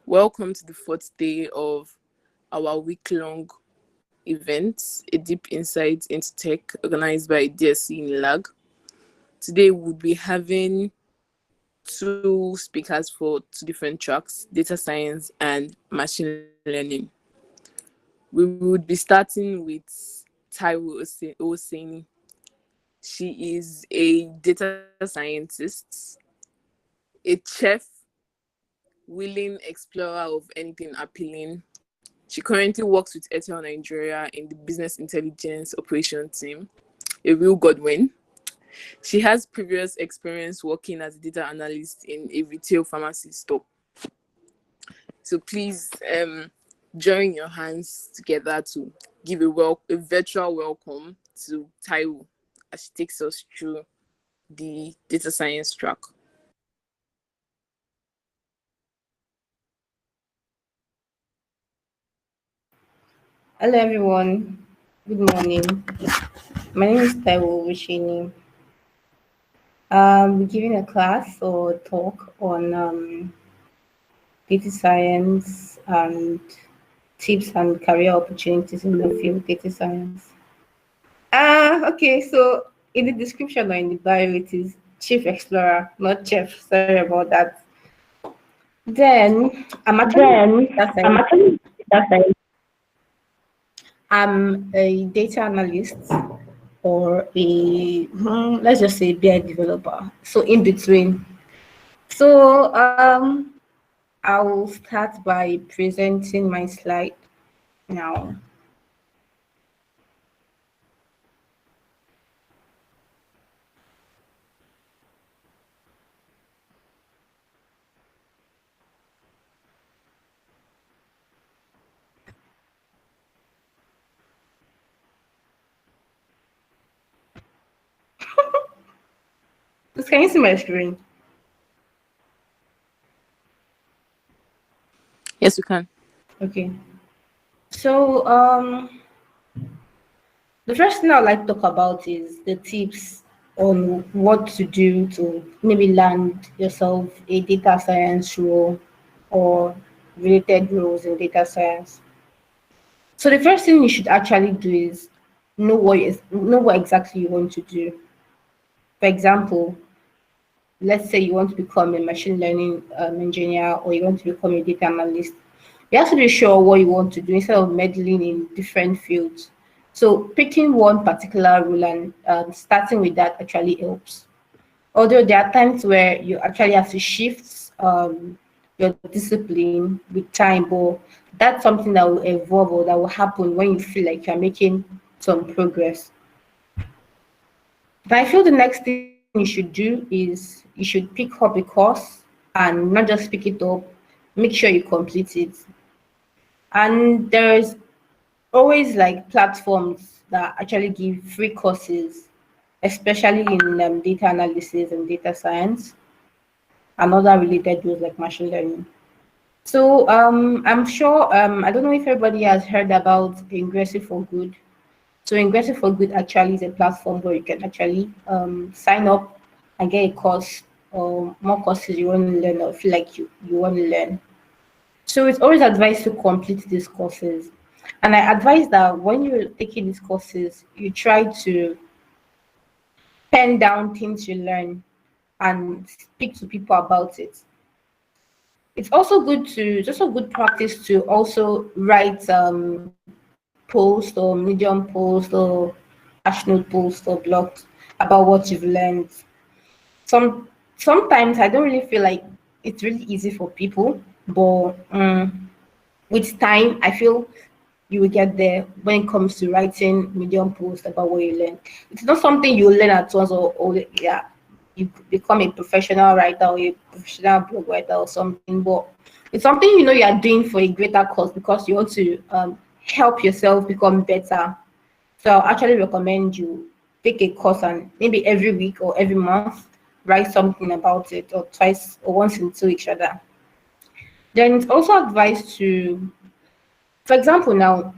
Welcome to the fourth day of our week-long event, a deep insight into tech organized by DSC in LAG. Today we'll be having two speakers for two different tracks, data science and machine learning. We would be starting with Taiwo Oseni. She is a data scientist, a chef, willing explorer of anything appealing. She currently works with Airtel Nigeria in the business intelligence operations team, a real Godwin. She has previous experience working as a data analyst in a retail pharmacy store. So please join your hands together to give a virtual welcome to Taiwo as she takes us through the data science track. Hello everyone, good morning. My name is Taiwo Wishini. We're giving a class or talk on data science and tips and career opportunities in the field data science. Okay, so in the description or in the bio it is Chief Explorer, not Chef. Sorry about that. Then I'm actually I'm a data analyst or let's just say BI developer. So in between. So I will start by presenting my slide now. Can you see my screen? Yes, we can. Okay. So the first thing I'd like to talk about is the tips on what to do to maybe land yourself a data science role or related roles in data science. So the first thing you should actually do is know what exactly you want to do. For example, let's say you want to become a machine learning engineer or you want to become a data analyst. You have to be sure what you want to do instead of meddling in different fields. So picking one particular role and starting with that actually helps. Although there are times where you actually have to shift your discipline with time, but that's something that will evolve or that will happen when you feel like you're making some progress. But I feel the next thing you should do is you should pick up a course and not just pick it up, make sure you complete it. And there's always like platforms that actually give free courses, especially in data analysis and data science and other related roles like machine learning. So I'm sure I don't know if everybody has heard about Ingressive for Good. So Ingressive for Good actually is a platform where you can actually sign up and get a course or more courses you want to learn or feel like you want to learn. So it's always advised to complete these courses. And I advise that when you're taking these courses, you try to pen down things you learn and speak to people about it. It's also just a good practice to also write post or medium post or passionate post or blogs about what you've learned. Sometimes I don't really feel like it's really easy for people, but with time I feel you will get there when it comes to writing medium posts about what you learn. It's not something you learn at once or yeah, you become a professional writer or a professional blog writer or something, but it's something you know you are doing for a greater cause because you want to help yourself become better. So I'll actually recommend you take a course and maybe every week or every month write something about it or twice or once in 2 weeks rather. Then it's also advised to, for example, now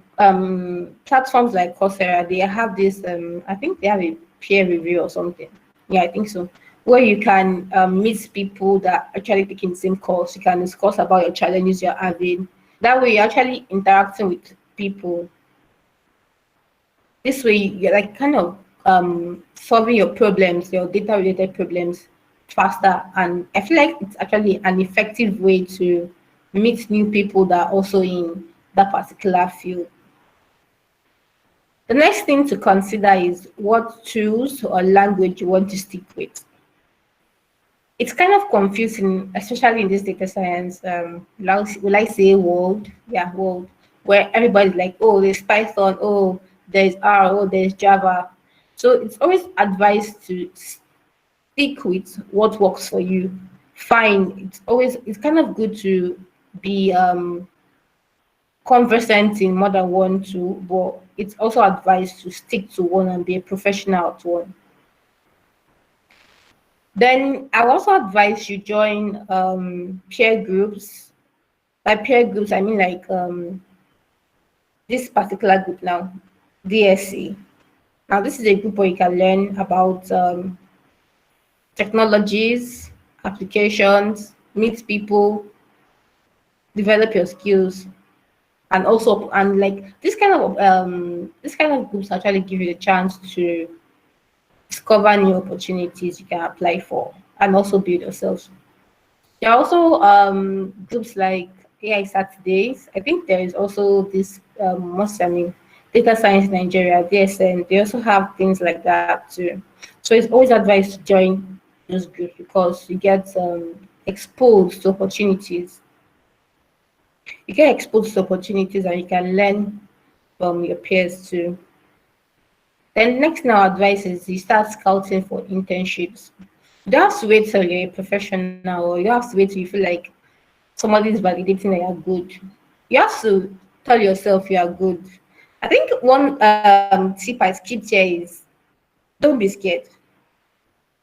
platforms like Coursera, they have this I think they have a peer review or something. Yeah, I think so. where you can meet people that actually taking the same course. You can discuss about your challenges you're having. That way, you're actually interacting with people. This way, you're like kind of solving your problems, your data related problems faster. And I feel like it's actually an effective way to meet new people that are also in that particular field. The next thing to consider is what tools or language you want to stick with. It's kind of confusing, especially in this data science, will I say world? Yeah, world, where everybody's like, oh, there's Python, oh, there's R, oh, there's Java. So it's always advised to stick with what works for you. Fine. It's kind of good to be conversant in more than one tool, but it's also advised to stick to one and be a professional at one. Then I also advise you join peer groups. By peer groups, I mean like this particular group now, DSC. Now this is a group where you can learn about technologies, applications, meet people, develop your skills, and also and like this kind of groups actually give you the chance to discover new opportunities you can apply for and also build yourself. There are also groups like AI Saturdays. I think there is also this Data Science Nigeria, DSN. They also have things like that too. So it's always advised to join those groups because you get exposed to opportunities. You get exposed to opportunities and you can learn from your peers too. Then next now advice is you start scouting for internships. You don't have to wait till you're a professional or you don't have to wait till you feel like somebody is validating that you're good. You have to tell yourself you are good. I think one tip I skipped here is don't be scared.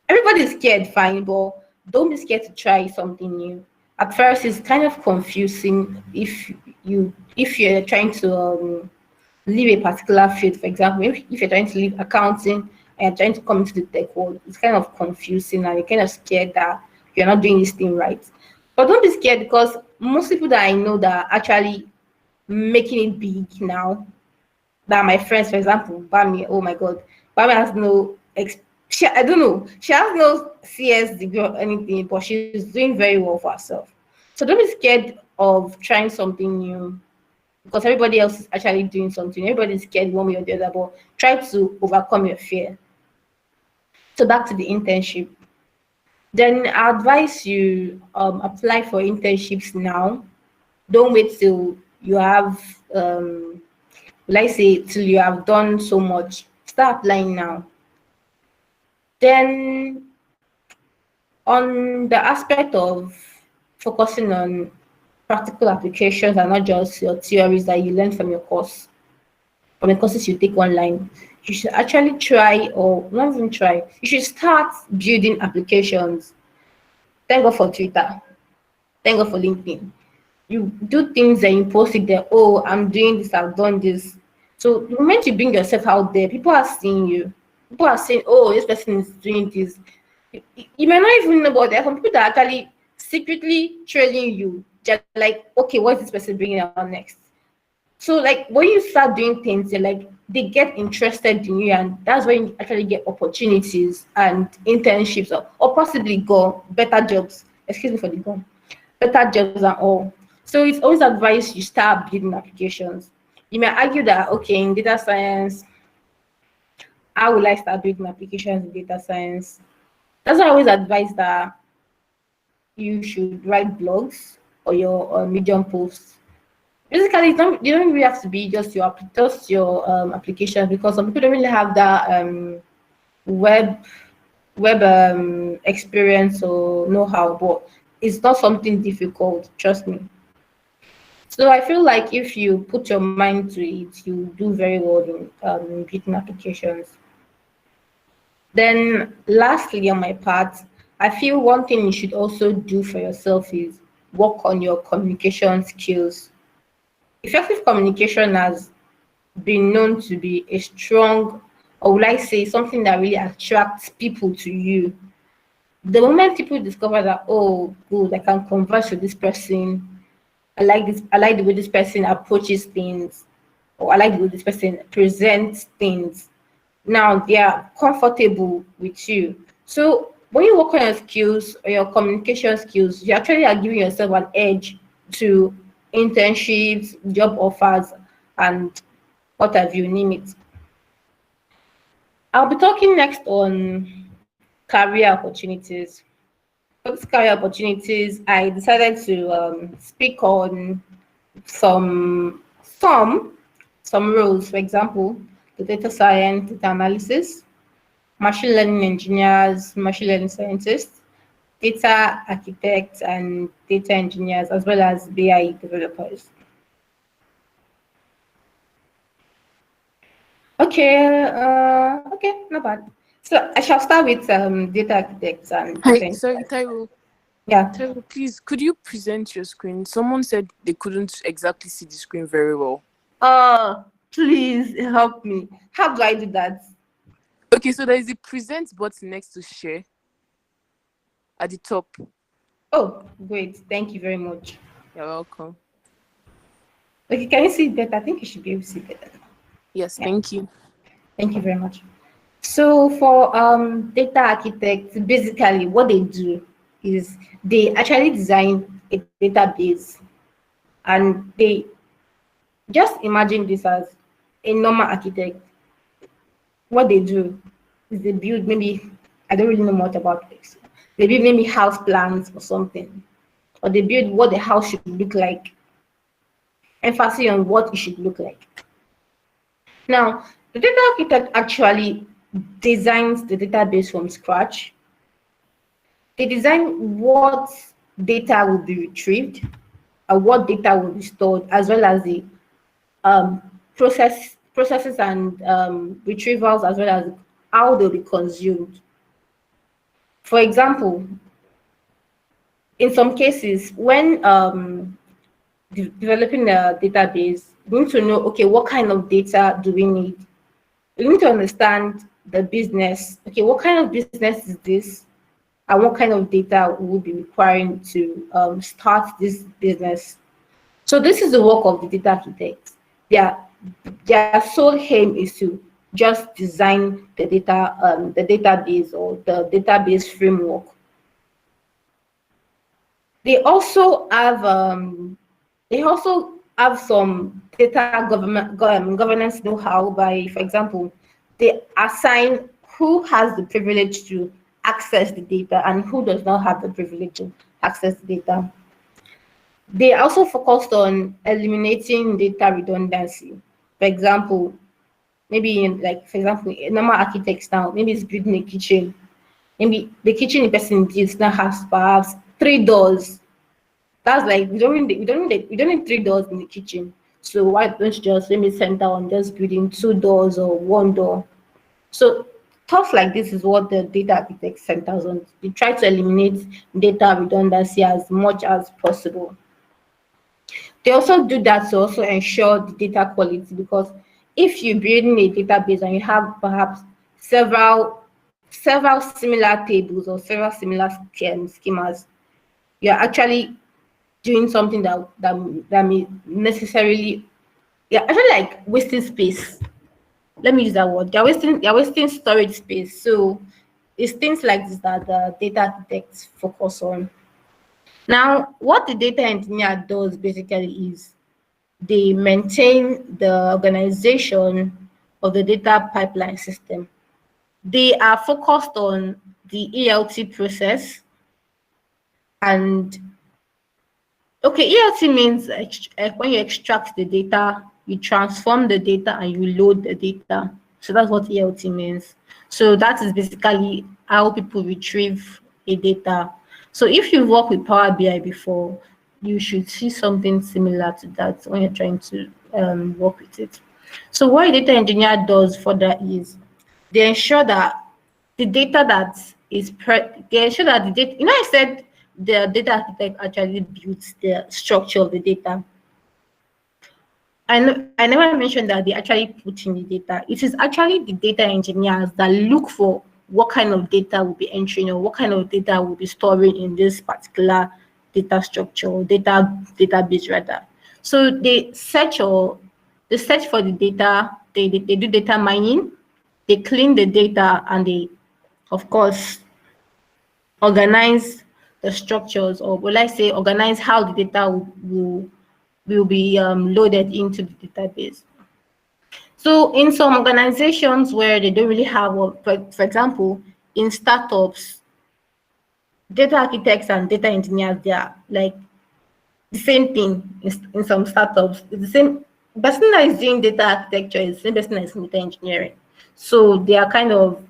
Everybody's scared, fine, but don't be scared to try something new. At first, it's kind of confusing if you're trying to leave a particular field. For example, if you're trying to leave accounting and you're trying to come into the tech world, it's kind of confusing and you're kind of scared that you're not doing this thing right. But don't be scared because most people that I know that are actually making it big now, that my friends, for example, Bami, oh my God, Bami has no, I don't know, she has no CS degree or anything, but she's doing very well for herself. So don't be scared of trying something new because everybody else is actually doing something. Everybody's scared one way or the other, but try to overcome your fear. So back to the internship. Then I advise you apply for internships now. Don't wait till you have, let's say, till you have done so much. Start applying now. Then on the aspect of focusing on practical applications and not just your theories that you learn from your course, from the courses you take online, you should actually try or not even try, you should start building applications. Thank God for Twitter. Thank God for LinkedIn. You do things and you post it there. Oh, I'm doing this, I've done this. So the moment you bring yourself out there, people are seeing you. People are saying, oh, this person is doing this. You may not even know, but there are some people that are actually secretly trailing you. They're like, okay, what's this person bringing out next? So like when you start doing things, they're like they get interested in you, and that's when you actually get opportunities and internships or possibly go better jobs. Excuse me for the gum. Better jobs and all. So it's always advised you start building applications. You may argue that okay, in data science, how will I start building applications in data science? That's why I always advise that you should write blogs or your Medium posts. Basically, you don't really have to be just your application because some people don't really have that web experience or know-how, but it's not something difficult. Trust me. So I feel like if you put your mind to it, you do very well in building applications. Then lastly, on my part, I feel one thing you should also do for yourself is work on your communication skills. Effective communication has been known to be a strong, or would I say something that really attracts people to you. The moment people discover that, oh, good, I can converse with this person, I like this, I like the way this person approaches things, or I like the way this person presents things. Now they are comfortable with you. So when you work on your skills or your communication skills, you actually are giving yourself an edge to internships, job offers, and what have you, name it. I'll be talking next on career opportunities. For these career opportunities, I decided to speak on some some some roles. For example, the data science, data analysis, machine learning engineers, machine learning scientists, data architects, and data engineers, as well as BI developers. Okay, not bad. So I shall start with data architects and Hi, data sorry, engineers. Taiwo. Yeah. Taiwo, please, could you present your screen? Someone said they couldn't exactly see the screen very well. Please help me. How do I do that? Okay, so there is a present button next to share at the top. Oh, great. Thank you very much. You're welcome. Okay, can you see it better? I think you should be able to see better. Yes, Yeah, thank you. thank you very much. So for data architects, basically what they do is they actually design a database, and they just imagine this as a normal architect. What they do is they build, maybe I don't really know much about this. They build maybe house plans or something, or they build what the house should look like, emphasis on what it should look like. Now, the data architect actually designs the database from scratch. They design what data will be retrieved and what data will be stored, as well as the processes and retrievals, as well as how they'll be consumed. For example, in some cases, when developing a database, we need to know, okay, what kind of data do we need? We need to understand the business. Okay, what kind of business is this? And what kind of data we will be requiring to start this business. So this is the work of the data architect. Their their sole aim is to just design the database or the database framework. They also have some data governance know-how by, for example, they assign who has the privilege to access the data and who does not have the privilege to access the data. They also focused on eliminating data redundancy. For example, maybe in, like, for example, a normal architects now, maybe it's building a kitchen. Maybe the kitchen the person builds now has perhaps three doors. That's like we don't need three doors in the kitchen. So why don't you just maybe center on just building two doors or one door? So stuff like this is what the data architect centers on. They try to eliminate data redundancy as much as possible. They also do that to also ensure the data quality, because if you're building a database and you have perhaps several similar tables or several similar schemas, you're actually doing something that may necessarily, yeah, actually like wasting space. Let me use that word. They're wasting storage space. So it's things like this that the data architects focus on. Now, what the data engineer does basically is they maintain the organization of the data pipeline system. They are focused on the ELT process. And okay, ELT means when you extract the data, you transform the data and you load the data. So that's what ELT means. So that is basically how people retrieve a data. So if you've worked with Power BI before, you should see something similar to that when you're trying to work with it. So what a data engineer does for that is they ensure that the data that they ensure that the data, I said the data architect actually builds the structure of the data. I never mentioned that they actually put in the data. It is actually the data engineers that look for what kind of data will be entering or what kind of data will be storing in this particular data structure or database rather. So they search for the data, they do data mining, they clean the data, and they of course organize the structures, or will I say organize how the data will be loaded into the database. So in some organizations where they don't really have, for example, in startups, data architects and data engineers, they are like the same thing in some startups. It's the same person that is doing data architecture is the same person that is in data engineering. So they are kind of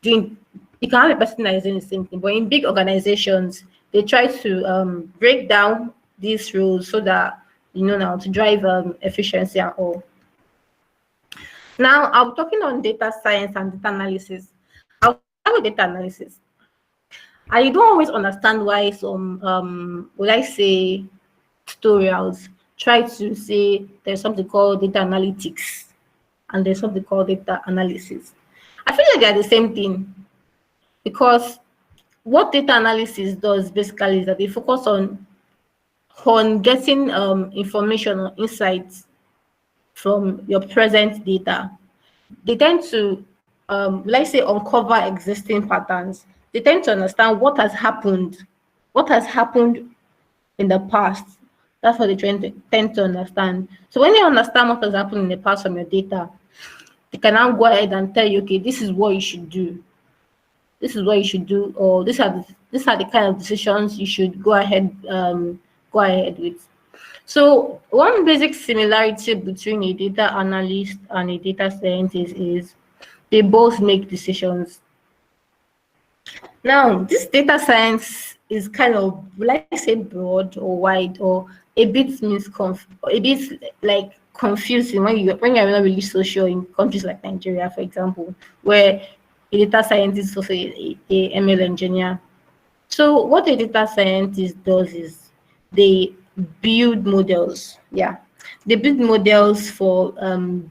doing, you can have a person that is doing the same thing, but in big organizations, they try to break down these roles so that, now to drive efficiency and all. Now, I'm talking on data science and data analysis. I'll start with data analysis. I don't always understand why some, will I say, tutorials try to say there's something called data analytics and there's something called data analysis. I feel like they're the same thing, because what data analysis does basically is that they focus on getting information or insights from your present data. They tend to, let's say, uncover existing patterns. They tend to understand what has happened in the past. That's what they tend to understand. So when you understand what has happened in the past from your data, they can now go ahead and tell you, okay, this is what you should do. This is what you should do, or these are the kind of decisions you should go ahead with. So one basic similarity between a data analyst and a data scientist is they both make decisions. Now, this data science is kind of, will I say, broad or wide, or a bit a bit like confusing when you're not really so sure in countries like Nigeria, for example, where a data scientist is also a ML engineer. So what a data scientist does is they build models. Yeah, they build models for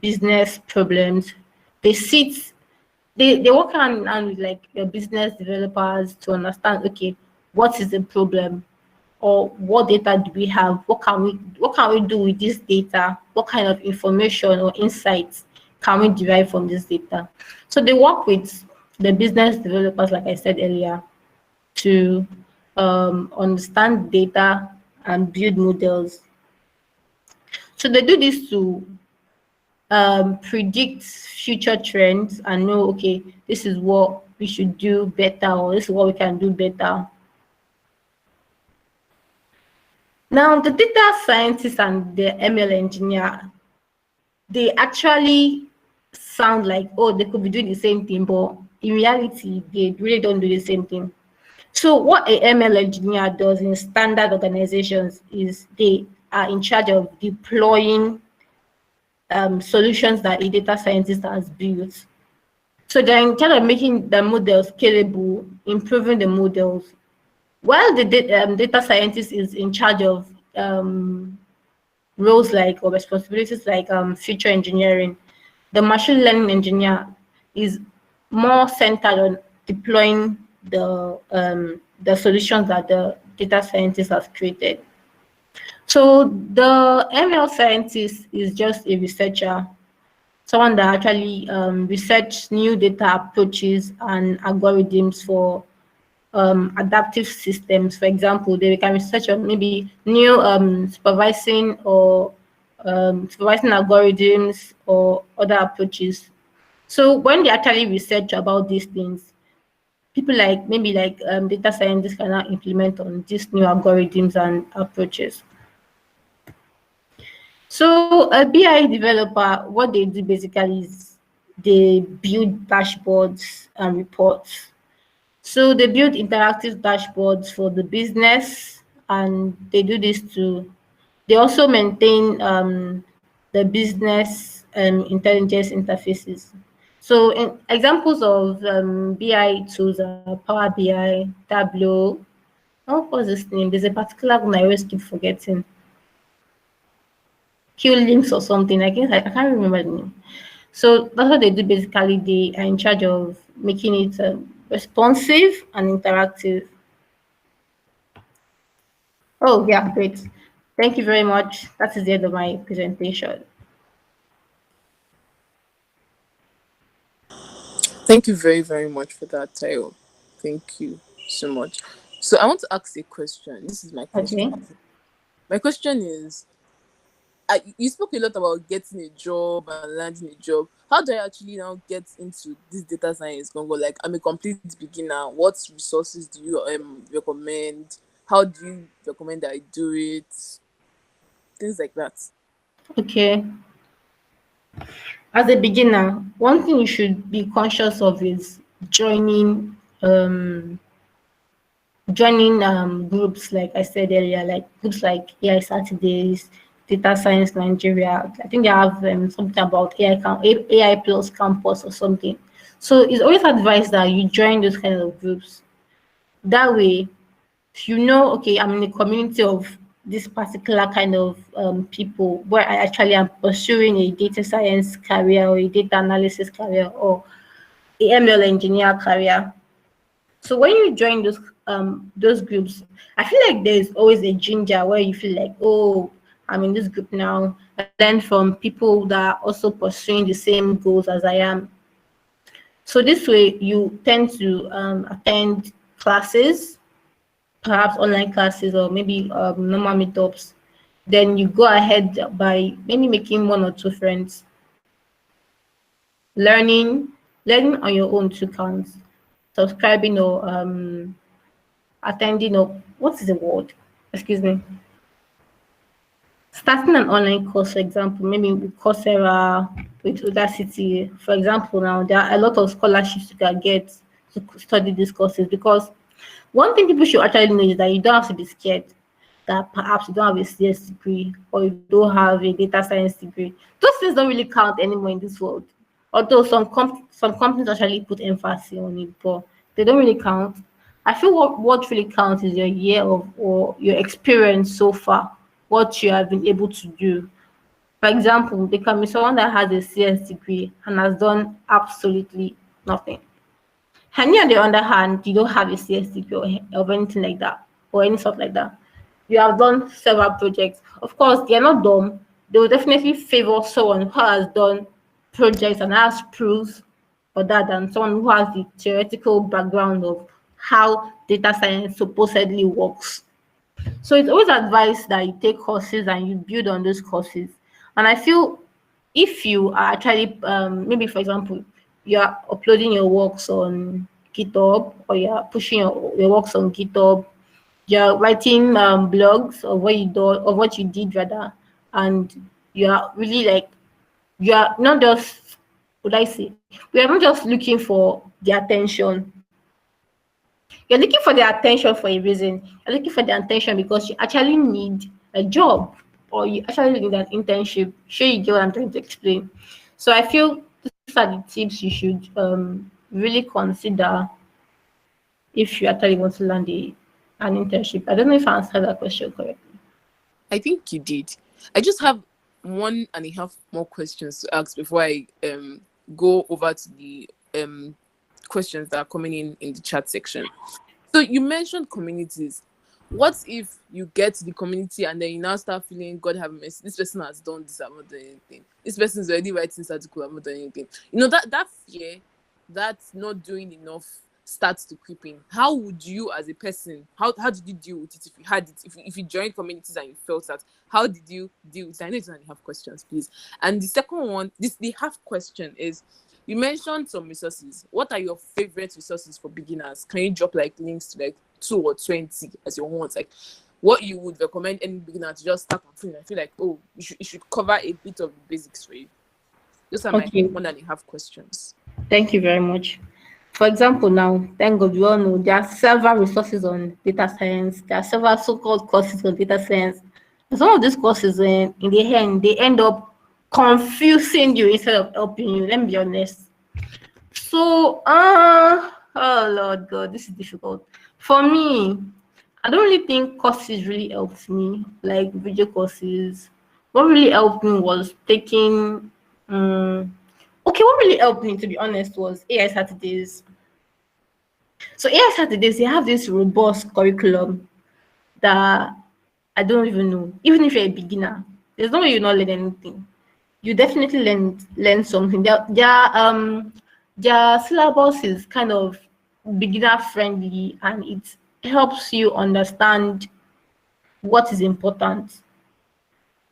business problems. They sit they work hand in hand with like your business developers to understand, okay, what is the problem, or what data do we have, what can we do with this data, what kind of information or insights can we derive from this data. So they work with the business developers, like I said earlier, to understand data and build models. So they do this to predict future trends and know, okay, this is what we should do better, or this is what we can do better. Now, the data scientist and the ML engineer, they actually sound like, oh, they could be doing the same thing, but in reality, they really don't do the same thing. So what a ML engineer does in standard organizations is they are in charge of deploying solutions that a data scientist has built. So they're in charge of making the models scalable, improving the models, while the data scientist is in charge of roles like, or responsibilities like feature engineering. The machine learning engineer is more centered on deploying the solutions that the data scientist has created. So the ML scientist is just a researcher, someone that actually research new data approaches and algorithms for adaptive systems. For example, they can research on maybe new supervising algorithms or other approaches. So when they actually research about these things, people like data scientists can now implement on these new algorithms and approaches. So a BI developer, what they do basically is they build dashboards and reports. So they build interactive dashboards for the business, and they do this to, they also maintain the business intelligence interfaces. So examples of BI tools are Power BI, Tableau. Oh, what's this name? There's a particular one I always keep forgetting. Links or something. I can't remember the name. So that's what they do basically. They are in charge of making it responsive and interactive. Oh, yeah, great. Thank you very much. That is the end of my presentation. Thank you very, very much for that, Tayo. Thank you so much. So I want to ask a question. This is my Okay. question. My question is, you spoke a lot about getting a job and landing a job. How do I actually now get into this data science congo? Like, I'm a complete beginner. What resources do you recommend? How do you recommend I do it? Things like that. Okay. As a beginner, one thing you should be conscious of is um groups, like I said earlier, like groups like AI Saturdays, Data Science Nigeria. I think they have something about AI plus campus or something. So it's always advised that you join those kind of groups. That way, you know, okay, I'm in a community of this particular kind of people where I actually am pursuing a data science career or a data analysis career or a ML engineer career. So when you join those groups, I feel like there's always a ginger where you feel like, oh, I'm in this group now. I learn from people that are also pursuing the same goals as I am. So this way, you tend to attend classes, perhaps online classes or maybe normal meetups. Then you go ahead by maybe making one or two friends, learning, learning on your own two counts, subscribing or attending or what is the word? Excuse me. Starting an online course, for example, maybe with Coursera, with Udacity. For example, now there are a lot of scholarships you can get to study these courses because one thing people should actually know is that you don't have to be scared that perhaps you don't have a CS degree or you don't have a data science degree. Those things don't really count anymore in this world. Although some companies actually put emphasis on it, but they don't really count. I feel what really counts is your year of or your experience so far, what you have been able to do. For example, there can be someone that has a CS degree and has done absolutely nothing. And you, on the other hand, you don't have a CS degree or anything like that, or any sort like that. You have done several projects. Of course, they are not dumb. They will definitely favor someone who has done projects and has proofs for that than someone who has the theoretical background of how data science supposedly works. So it's always advised that you take courses and you build on those courses. And I feel if you are actually, maybe for example, you are uploading your works on GitHub or you are pushing your works on GitHub, you're writing blogs of what you do of what you did rather, and you are really like you are not just would I say we are not just looking for the attention. You're looking for the attention for a reason. You're looking for the attention because you actually need a job or you actually need an internship. Sure, you get what I'm trying to explain. So I feel these are the tips you should really consider if you actually want to land an internship. I don't know if I answered that question correctly. I think you did. I just have 1.5 more questions to ask before I go over to the questions that are coming in the chat section. So you mentioned communities. What if you get to the community and then you now start feeling God have mercy? This person has done this, I've not done anything. This person is already writing this article, I've not done anything. You know that fear, that not doing enough starts to creep in. How would you, as a person, how did you deal with it if you had it? If you joined communities and you felt that, how did you deal with it? I know you only have questions, please. And the second one, the half question is, you mentioned some resources. What are your favorite resources for beginners? Can you drop like links to like 2 or 20 as your ones? Like what you would recommend any beginner to just start and I feel like, oh, you should cover a bit of the basics for you. Those are my Okay, 1.5 questions. thank you very much. For example, now, thank God, we all know there are several resources on data science. There are several so-called courses on data science. And some of these courses, in the end, they end up confusing you instead of helping you. Let me be honest. So, oh Lord God, this is difficult. For me, I don't really think courses really helped me, like video courses. What really helped me was taking, um, Okay, what really helped me, to be honest, was AI Saturdays. So AI Saturdays, they have this robust curriculum that I don't even know. Even if you're a beginner, there's no way you not learn anything. You definitely learn something. Their syllabus is kind of beginner friendly, and it helps you understand what is important.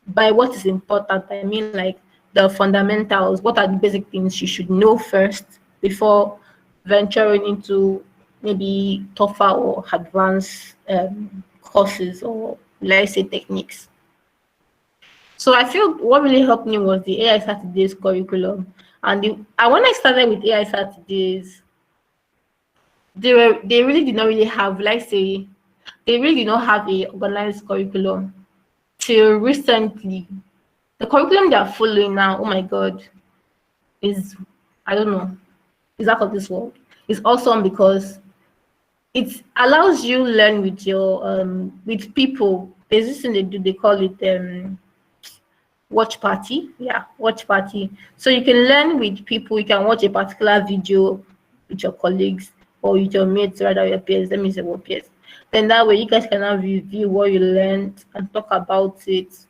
By what is important, I mean like the fundamentals. What are the basic things you should know first before venturing into maybe tougher or advanced courses, or let's say techniques. So I feel what really helped me was the AI Saturdays curriculum. And when I started with AI Saturdays, they really did not really have, let's say, they really did not have a organized curriculum till recently. The curriculum they are following now, oh my god, is, I don't know, is out of this world. It's awesome because it allows you learn with your with people. There's this thing they do, they call it watch party. Yeah, watch party. So you can learn with people. You can watch a particular video with your colleagues or with your mates, rather your peers. Let me say what peers. Then that way you guys can now review what you learned and talk about it.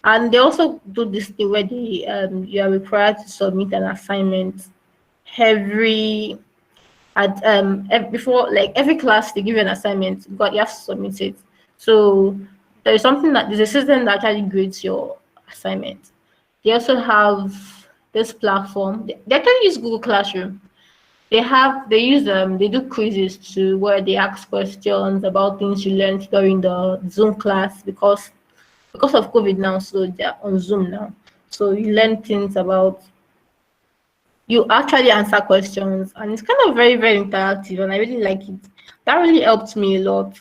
And they also do this thing where you are required to submit an assignment every before, like every class they give you an assignment, but you have to submit it. So there's a system that actually grades your assignment. They also have this platform. They actually use Google Classroom. They do quizzes too, where they ask questions about things you learned during the Zoom class, because of COVID now, so they're on Zoom now. So you learn things about, you actually answer questions, and it's kind of very, very interactive, and I really like it. That really helped me a lot.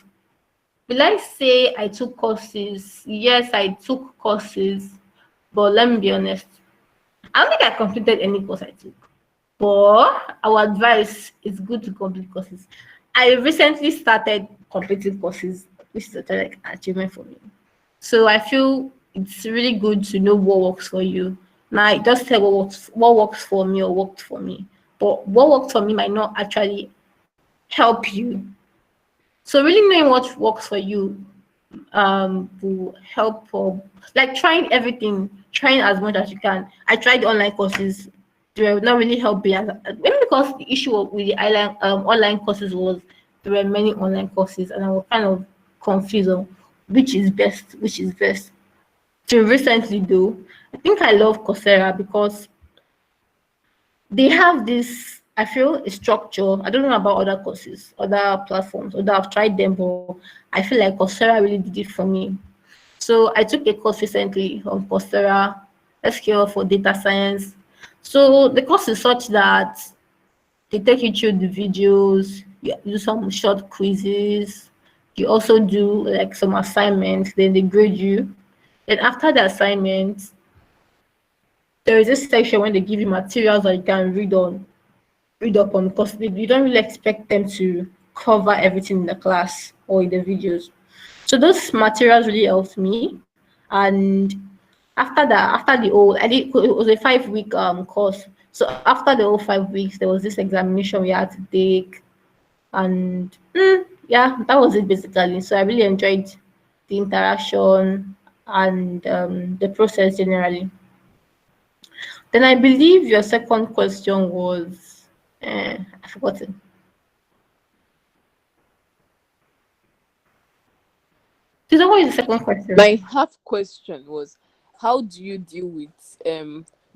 Will I say I took courses? Yes, I took courses, but let me be honest. I don't think I completed any course I took. But our advice is good to complete courses. I recently started completing courses, which is actually like an achievement for me. So I feel it's really good to know what works for you. Now, it does tell what works for me or worked for me. But what worked for me might not actually help you. So really knowing what works for you will help for, like, trying everything, trying as much as you can. I tried online courses. They were not really helping, maybe because the issue with the online courses was there were many online courses, and I was kind of confused on which is best. Till recently though, I think I love Coursera because they have this, I feel, a structure. I don't know about other courses, other platforms, although I've tried them, but I feel like Coursera really did it for me. So I took a course recently on Coursera, SQL for data science. So the course is such that they take you through the videos, you do some short quizzes, you also do like some assignments, then they grade you. Then after the assignment, there is this section when they give you materials that you can read up on, because you don't really expect them to cover everything in the class or in the videos. So those materials really helped me. And after the whole, it was a 5 week course. So after the whole 5 weeks, there was this examination we had to take, and yeah, that was it basically. So I really enjoyed the interaction and the process generally. Then I believe your second question was, I forgot it. So what is the second question? My half question was, how do you deal with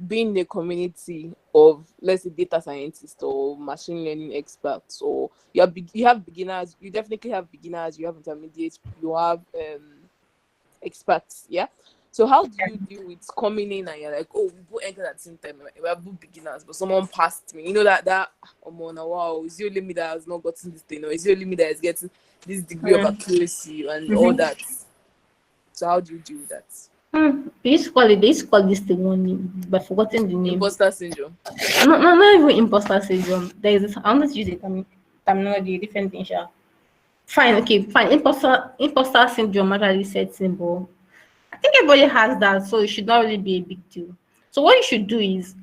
being a community of, let's say, data scientists or machine learning experts, or you have beginners, you definitely have beginners, you have intermediates, you have experts, yeah. So how do you deal with coming in and you're like, oh, we both entered at the same time, we are both beginners, but someone passed me, you know, that oh no, wow, is it only me that has not gotten this thing, or is it only me that is getting this degree of accuracy and all that? So how do you deal with that? They used to call this thing one name, but I've forgotten the name. Imposter syndrome. No, no, not even imposter syndrome. There is this, I want to use it. I mean, terminology, different thing. Sha. Fine, okay, fine. Imposter syndrome actually sets in, but I think everybody has that, so it should not really be a big deal. So what you should do is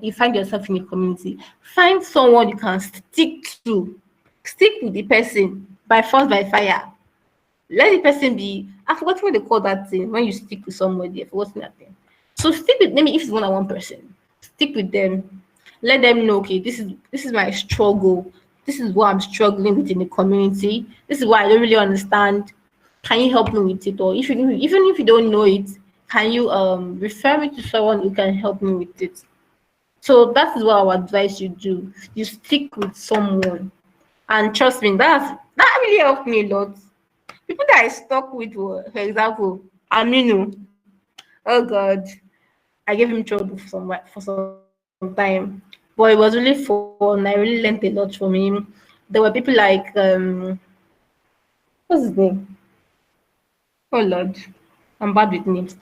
you find yourself in a community, find someone you can stick to. Stick with the person by force by fire. Let the person be. I forgot what they call that thing when you stick with somebody. I forgot that thing. So stick with, maybe if it's one person, stick with them. Let them know, okay, this is my struggle. This is what I'm struggling with in the community. This is what I don't really understand. Can you help me with it? Or if you even if you don't know it, can you refer me to someone who can help me with it? So that is what I would advise you do. You stick with someone, and trust me, that really helped me a lot. People that I stuck with were, for example, Aminu. Oh God, I gave him trouble for some time, but it was really fun. I really learned a lot from him. There were people like what's his name? Oh Lord, I'm bad with names.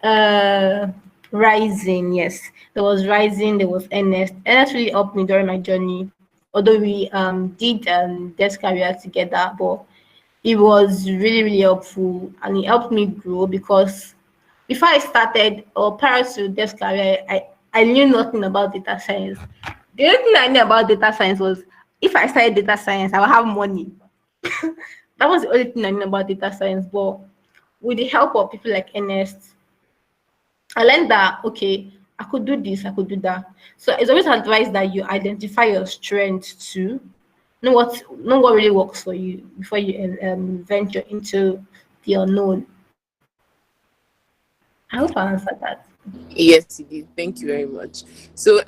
Uh, Rising, yes, there was Rising. There was Ernest. Ernest really helped me during my journey. Although we did desk career together, but it was really really helpful, and it helped me grow because before I started or prior to this career, I knew nothing about data science. The only thing I knew about data science was if I started data science, I would have money. That was the only thing I knew about data science. But with the help of people like Ernest, I learned that okay, I could do this, I could do that. So it's always advised that you identify your strengths too, know what really works for you before you venture into the unknown. I hope I answered that. Yes, you did. Thank you very much. So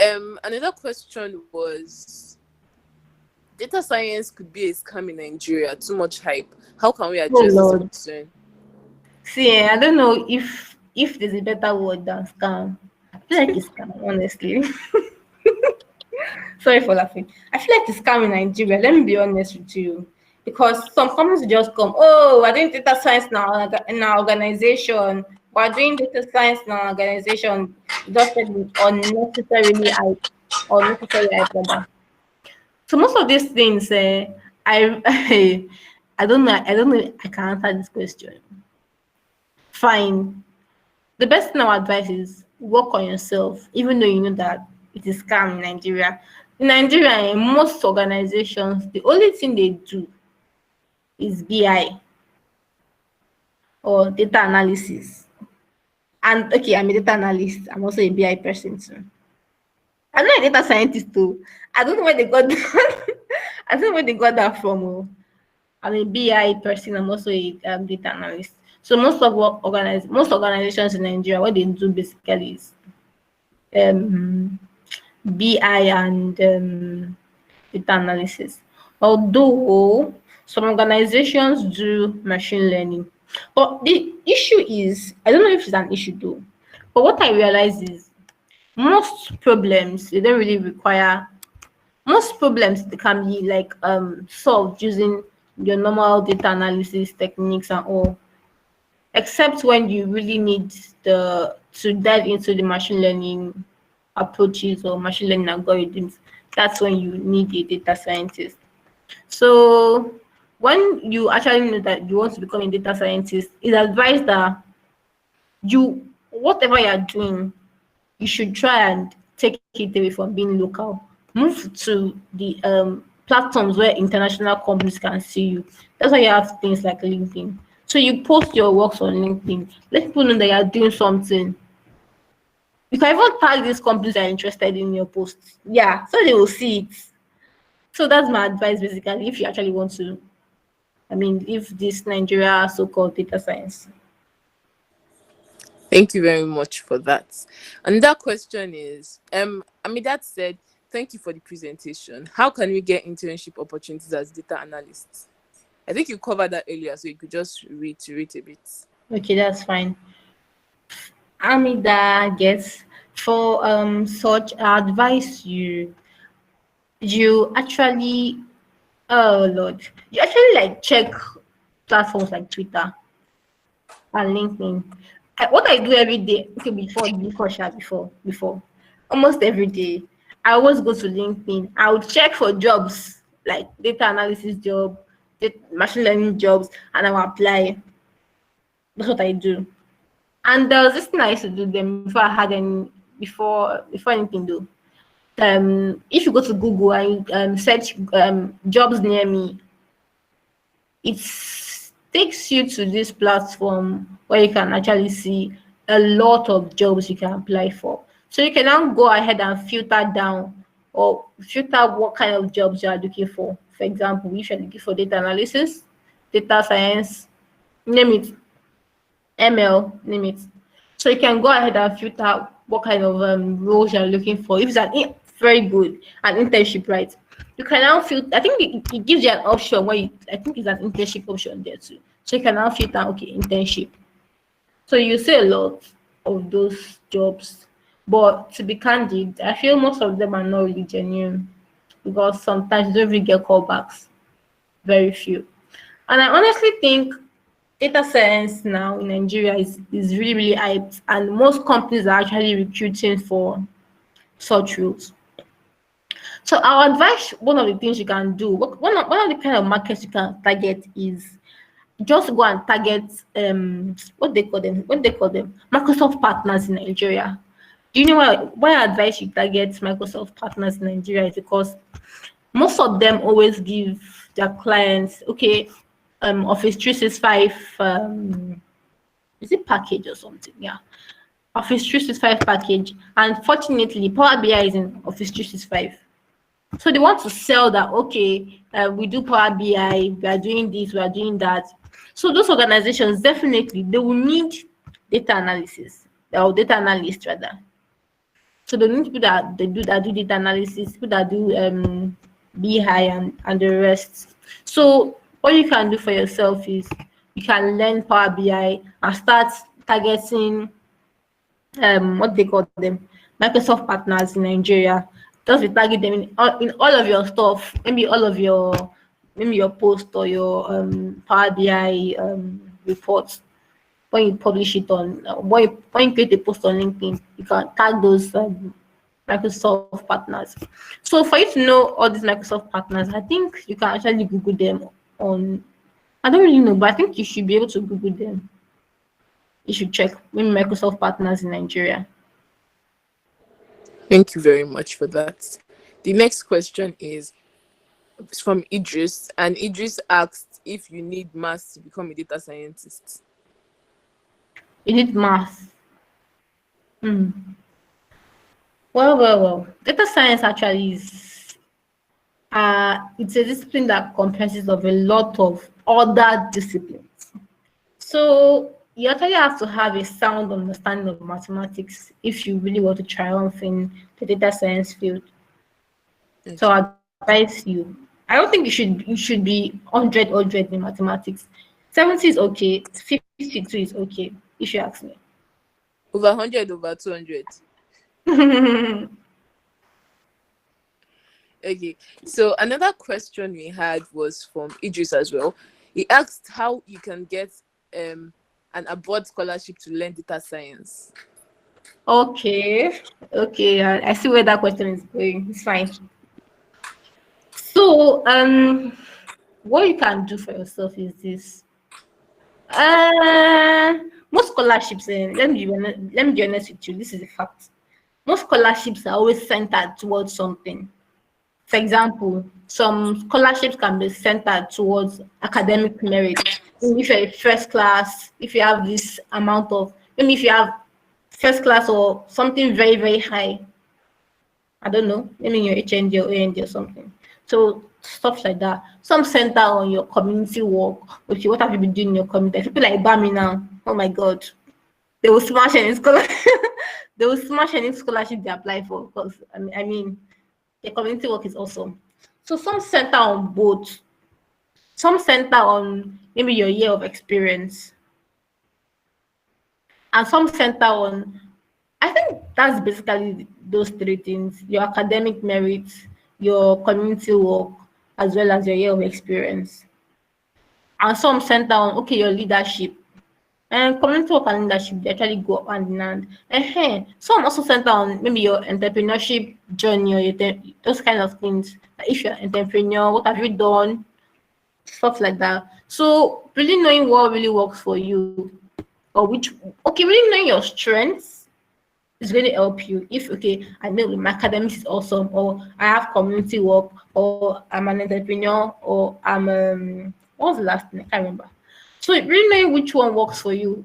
another question was, data science could be a scam in Nigeria, too much hype. How can we Oh address this Lord. concern? See, I don't know if there's a better word than scam. I feel like it's scam, honestly. Sorry for laughing. I feel like it's scam in Nigeria. Let me be honest with you. Because some companies just come, oh, we're doing data science now in our organization. We're doing data science in our organization. Just said with unnecessarily hype, unnecessary hype rather. So most of these things, I I don't know. I don't know if I can answer this question. Fine. The best thing I would advise is work on yourself, even though you know that it is scam in Nigeria. In Nigeria, in most organizations, the only thing they do is BI or data analysis. And okay, I'm a data analyst. I'm also a BI person too. I'm not a data scientist too. I don't know where they got that. I don't know where they got that from. Oh. I'm a BI person. I'm also a data analyst. So most organizations in Nigeria, what they do basically is um, BI and data analysis. Although some organizations do machine learning, but the issue is, I don't know if it's an issue though. But what I realize is most problems they don't really require. Most problems they can be like solved using your normal data analysis techniques and all, except when you really need the to dive into the machine learning approaches or machine learning algorithms. That's when you need a data scientist. So when you actually know that you want to become a data scientist, it's advised that you whatever you're doing, you should try and take it away from being local. Move to the platforms where international companies can see you. That's why you have things like LinkedIn. So you post your works on LinkedIn. Let people know that you're doing something. You can even tag these companies that are interested in your posts. Yeah, so they will see it. So that's my advice basically if you actually want to, leave this Nigeria so-called data science. Thank you very much for that. And that question is, that said, thank you for the presentation. How can we get internship opportunities as data analysts? I think you covered that earlier, so you could just reiterate a bit. Okay, that's fine. Amida gets for such advice you actually oh Lord, you actually like check platforms like Twitter and LinkedIn. What I do every day, okay, before, almost every day, I always go to LinkedIn. I would check for jobs like data analysis job, machine learning jobs, and I will apply. That's what I do. And there was this thing I used to do then before I had any before anything though. If you go to Google and search jobs near me, it takes you to this platform where you can actually see a lot of jobs you can apply for. So you can now go ahead and filter down or filter what kind of jobs you are looking for. For example, if you're looking for data analysis, data science, name it, ML, name it. So you can go ahead and filter what kind of roles you're looking for. If it's very good, an internship, right? You can now filter. I think it gives you an option where I think it's an internship option there too. So you can now filter, okay, internship. So you see a lot of those jobs. But to be candid, I feel most of them are not really genuine because sometimes you don't really get callbacks. Very few. And I honestly think data science now in Nigeria is really, really hyped, and most companies are actually recruiting for such roles. So our advice, one of the things you can do, one of the kind of markets you can target is just go and target what they call them Microsoft partners in Nigeria. Do you know why I advise you target Microsoft partners in Nigeria is because most of them always give their clients, okay, Office 365, is it package or something? Yeah, Office 365 package. And fortunately, Power BI is in Office 365. So they want to sell that, okay, we do Power BI, we are doing this, we are doing that. So those organizations, definitely, they will need data analysis, or data analysts rather. So they need people that do data analysis, people that do BI and the rest. So what you can do for yourself is you can learn Power BI and start targeting what they call them, Microsoft partners in Nigeria. Just be target them in all of your stuff, maybe your post or your Power BI reports. When you publish it on when you create a post on LinkedIn, you can tag those Microsoft partners. So for you to know all these Microsoft partners, I think you can actually Google them on. I don't really know, but I think you should be able to Google them. You should check maybe Microsoft partners in Nigeria. Thank you very much for that. The next question is from Idris, and Idris asked if you need maths to become a data scientist. You need math. Well. Data science actually is it's a discipline that comprises of a lot of other disciplines. So you actually have to have a sound understanding of mathematics if you really want to triumph in the data science field. So Okay. I advise you. I don't think you should be 100 in mathematics. 70 is okay. 52 is okay, if you ask me. Over 100, over 200. Okay. So another question we had was from Idris as well. He asked how you can get um an abroad scholarship to learn data science. Okay, I see where that question is going. It's fine. So, what you can do for yourself is this. Uh, Most scholarships, let me be honest with you. This is a fact. Most scholarships are always centered towards something. For example, some scholarships can be centered towards academic merit. If you're a first class, if you have this amount of, maybe if you have first class or something very, very high, I don't know, maybe your HND or AND or something. So stuff like that. Some center on your community work. Okay, what have you been doing in your community? People like Bami now. Oh my God, they will smash any scholarship. They will smash any scholarship they apply for because I mean, the community work is awesome. So some center on both. Some center on maybe your year of experience, and some center on. I think that's basically those three things: your academic merit, your community work, as well as your year of experience. And some center on okay your leadership. And community work and leadership they actually go hand in hand. Some also center on maybe your entrepreneurship journey or those kind of things. Like if you're an entrepreneur, what have you done? Stuff like that. So really knowing what really works for you, or which really knowing your strengths It's going to help you. If okay, I know my academics is awesome, or I have community work, or I'm an entrepreneur, or I'm what's the last thing? I can't remember. So really knowing which one works for you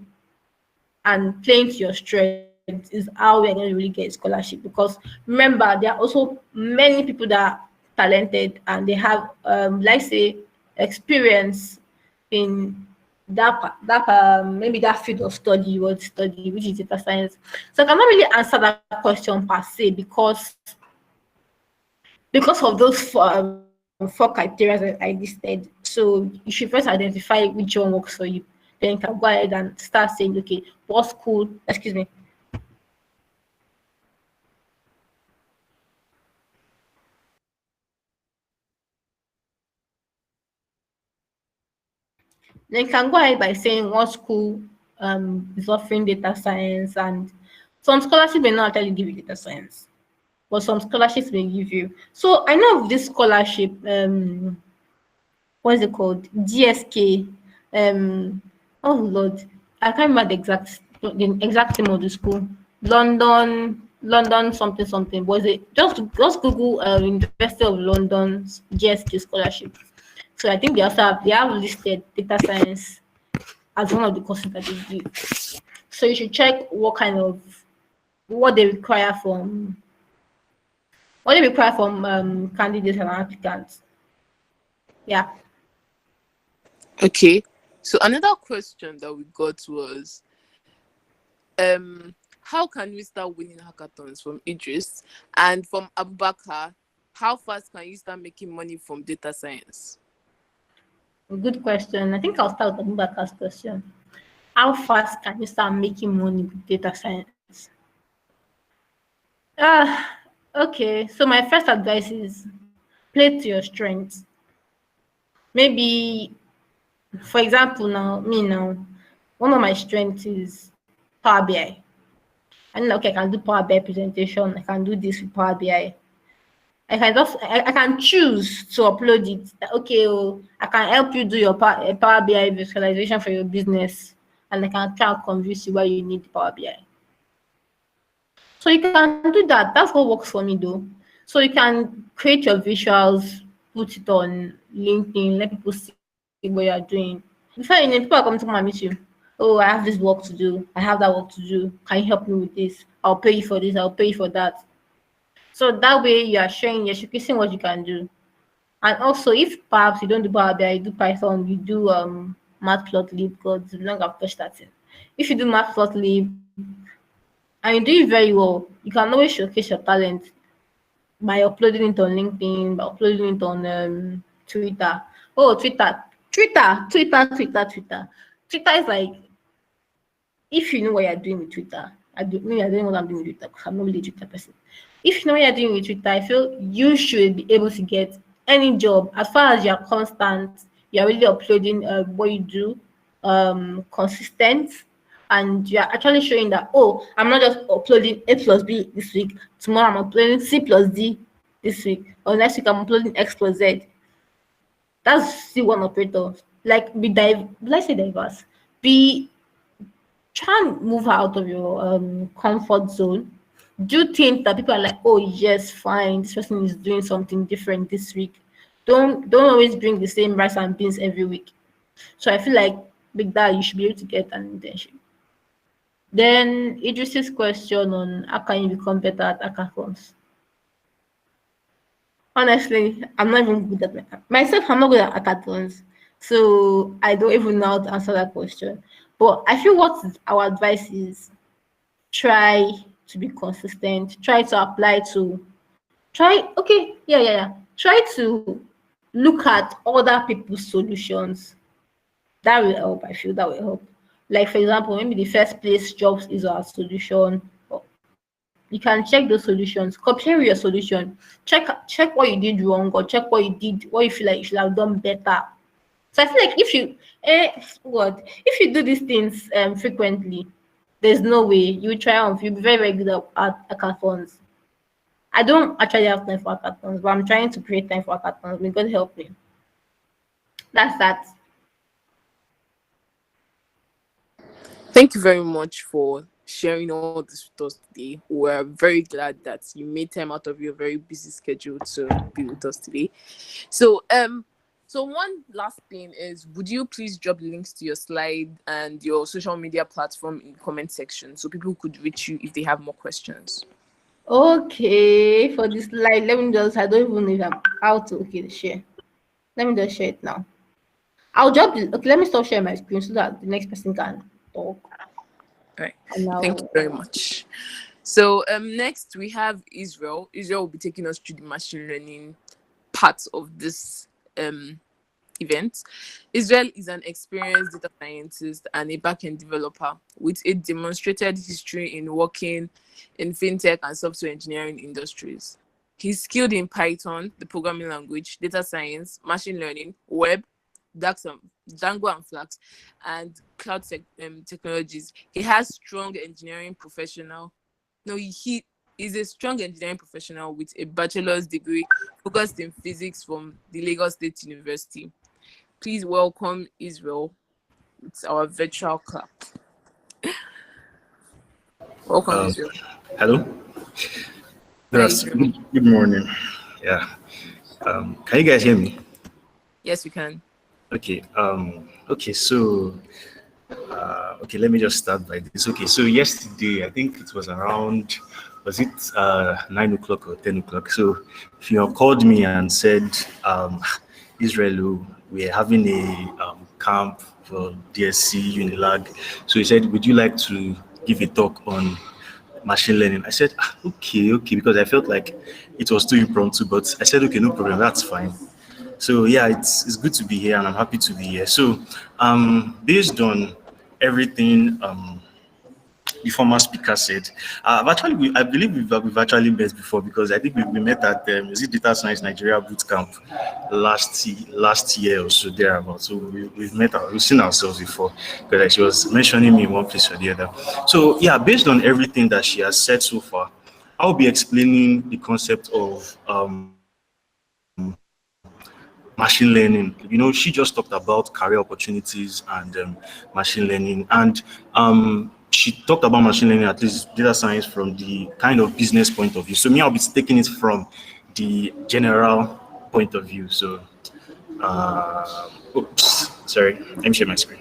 and playing to your strengths is how we're going to really get scholarship. Because remember, there are also many people that are talented and they have let's say experience in maybe that field of study you want to study, which is data science. So I cannot really answer that question per se because of those four criteria that I listed. So you should first identify which one works for you. Then you can go ahead and start saying, okay, what school, excuse me, then you can go ahead by saying what school is offering data science, and some scholarships may not actually give you data science, but some scholarships may give you. So I know of this scholarship, what's it called? GSK. Oh Lord, I can't remember the exact name of the school. London something something. Was it just Google University of London's GSK scholarship? So I think they have listed data science as one of the courses that they do. So you should check what they require from candidates and applicants. Yeah. Okay. So another question that we got was how can we start winning hackathons from Idris, and from Abubakar, how fast can you start making money from data science? Good question. I think I'll start with Abubakar's question. How fast can you start making money with data science? Okay. So my first advice is play to your strengths. Maybe, for example, now, one of my strengths is Power BI. I know, okay, I can do Power BI presentation. I can do this with Power BI. I can choose to upload it. Okay, oh, I can help you do your Power BI visualization for your business, and I can try and convince you why you need Power BI. So you can do that. That's what works for me though. So you can create your visuals, put it on LinkedIn, let people see what you're doing. Before you know, people are coming to come and meet you. Oh, I have this work to do. I have that work to do. Can you help me with this? I'll pay you for this. I'll pay you for that. So that way you're showcasing what you can do. And also, if perhaps you don't do Power BI, you do Python, you do Matplotlib, because we don't have touched that thing. If you do Matplotlib and you do it very well, you can always showcase your talent by uploading it on LinkedIn, by uploading it on Twitter. Oh, Twitter. Twitter is like, if you know what you're doing with Twitter, I don't know what I'm doing with Twitter because I'm not really a Twitter person. If you know what you're doing with Twitter, I feel you should be able to get any job as far as you're constant, you're really uploading what you do, consistent, and you're actually showing that, oh, I'm not just uploading A plus B this week, tomorrow I'm uploading C plus D this week, or next week I'm uploading X plus Z. That's still one operator. Like, let's say diverse. Be Try and move out of your comfort zone. Do things that people are like, oh yes, fine, this person is doing something different this week. Don't always bring the same rice and beans every week. So I feel like with that you should be able to get an internship. Then Idris's question on how can you become better at hackathons. Honestly, I'm not even good at myself. I'm not good at hackathons, so I don't even know how to answer that question. But I feel what our advice is, try to be consistent, try to apply to try okay, yeah. Try to look at other people's solutions. That will help. I feel that will help. Like for example, maybe the first place jobs is our solution. You can check those solutions, compare with your solution, check what you did wrong, or check what you feel like you should have done better. So I feel like if you do these things frequently, there's no way you triumph. You'll be very, very good at hackathons. I don't actually have time for hackathons, but I'm trying to create time for hackathons. May God help me. That's that. Thank you very much for sharing all this with us today. We're very glad that you made time out of your very busy schedule to be with us today. So one last thing is, would you please drop the links to your slide and your social media platform in the comment section so people could reach you if they have more questions? Okay, for this slide, let me just, I don't even know if I'm how to, okay, share. Let me just share it now. I'll drop the, okay, let me stop sharing my screen so that the next person can talk. All right. And Thank now, you very much. So next we have Israel. Israel will be taking us through the machine learning part of this um event. Israel is an experienced data scientist and a backend developer with a demonstrated history in working in fintech and software engineering industries. He's skilled in Python, the programming language, data science, machine learning, web, Django and Flask, and technologies. He has strong engineering professional. No, he is a strong engineering professional with a bachelor's degree focused in physics from the Lagos State University. Please welcome Israel. It's our virtual clap. Welcome, Uh, Israel. Hello. Hi, Israel. Good morning. Yeah. Can you guys hear me? Yes, we can. Okay. Okay. So, okay. Let me just start by this. Okay. So yesterday, I think it was around, was it 9 o'clock or 10 o'clock? So, if you have called me and said, Israel, we're having a camp for DSC Unilag. So he said, would you like to give a talk on machine learning? I said, okay, okay, because I felt like it was too impromptu, but I said, okay, no problem, that's fine. So yeah, it's good to be here, and I'm happy to be here. So based on everything the former speaker said, I believe we've actually met before, because I think we met at is it Data Science Nigeria Boot Camp last year or so thereabout. So we've seen ourselves before, because she was mentioning me in one place or the other. So yeah, based on everything that she has said so far, I'll be explaining the concept of machine learning. You know, she just talked about career opportunities and machine learning, and she talked about machine learning, at least data science, from the kind of business point of view. So me, I'll be taking it from the general point of view. So, oops, sorry, let me share my screen.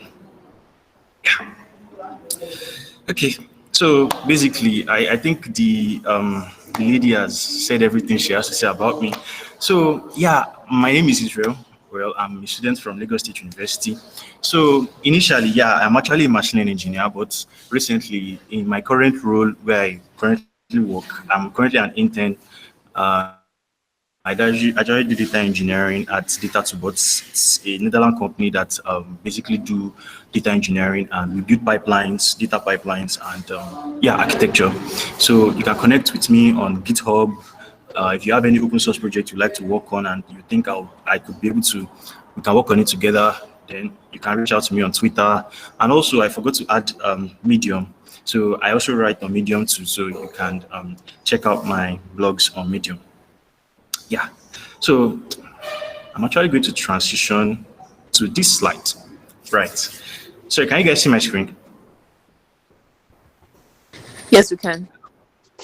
Okay, so basically, I think the lady has said everything she has to say about me. So yeah, my name is Israel. Well, I'm a student from Lagos State University. So initially, yeah, I'm actually a machine learning engineer, but recently, in my current role where I currently work, I'm currently an intern. I actually do data engineering at DataToBots. It's a Netherlands company that basically do data engineering, and we build pipelines, data pipelines, and yeah, architecture. So you can connect with me on GitHub. If you have any open source project you like to work on and you think I could be able to, we can work on it together, then you can reach out to me on Twitter. And also, I forgot to add Medium. So I also write on Medium too. So you can check out my blogs on Medium. Yeah. So I'm actually going to transition to this slide. Right. So can you guys see my screen? Yes, we can.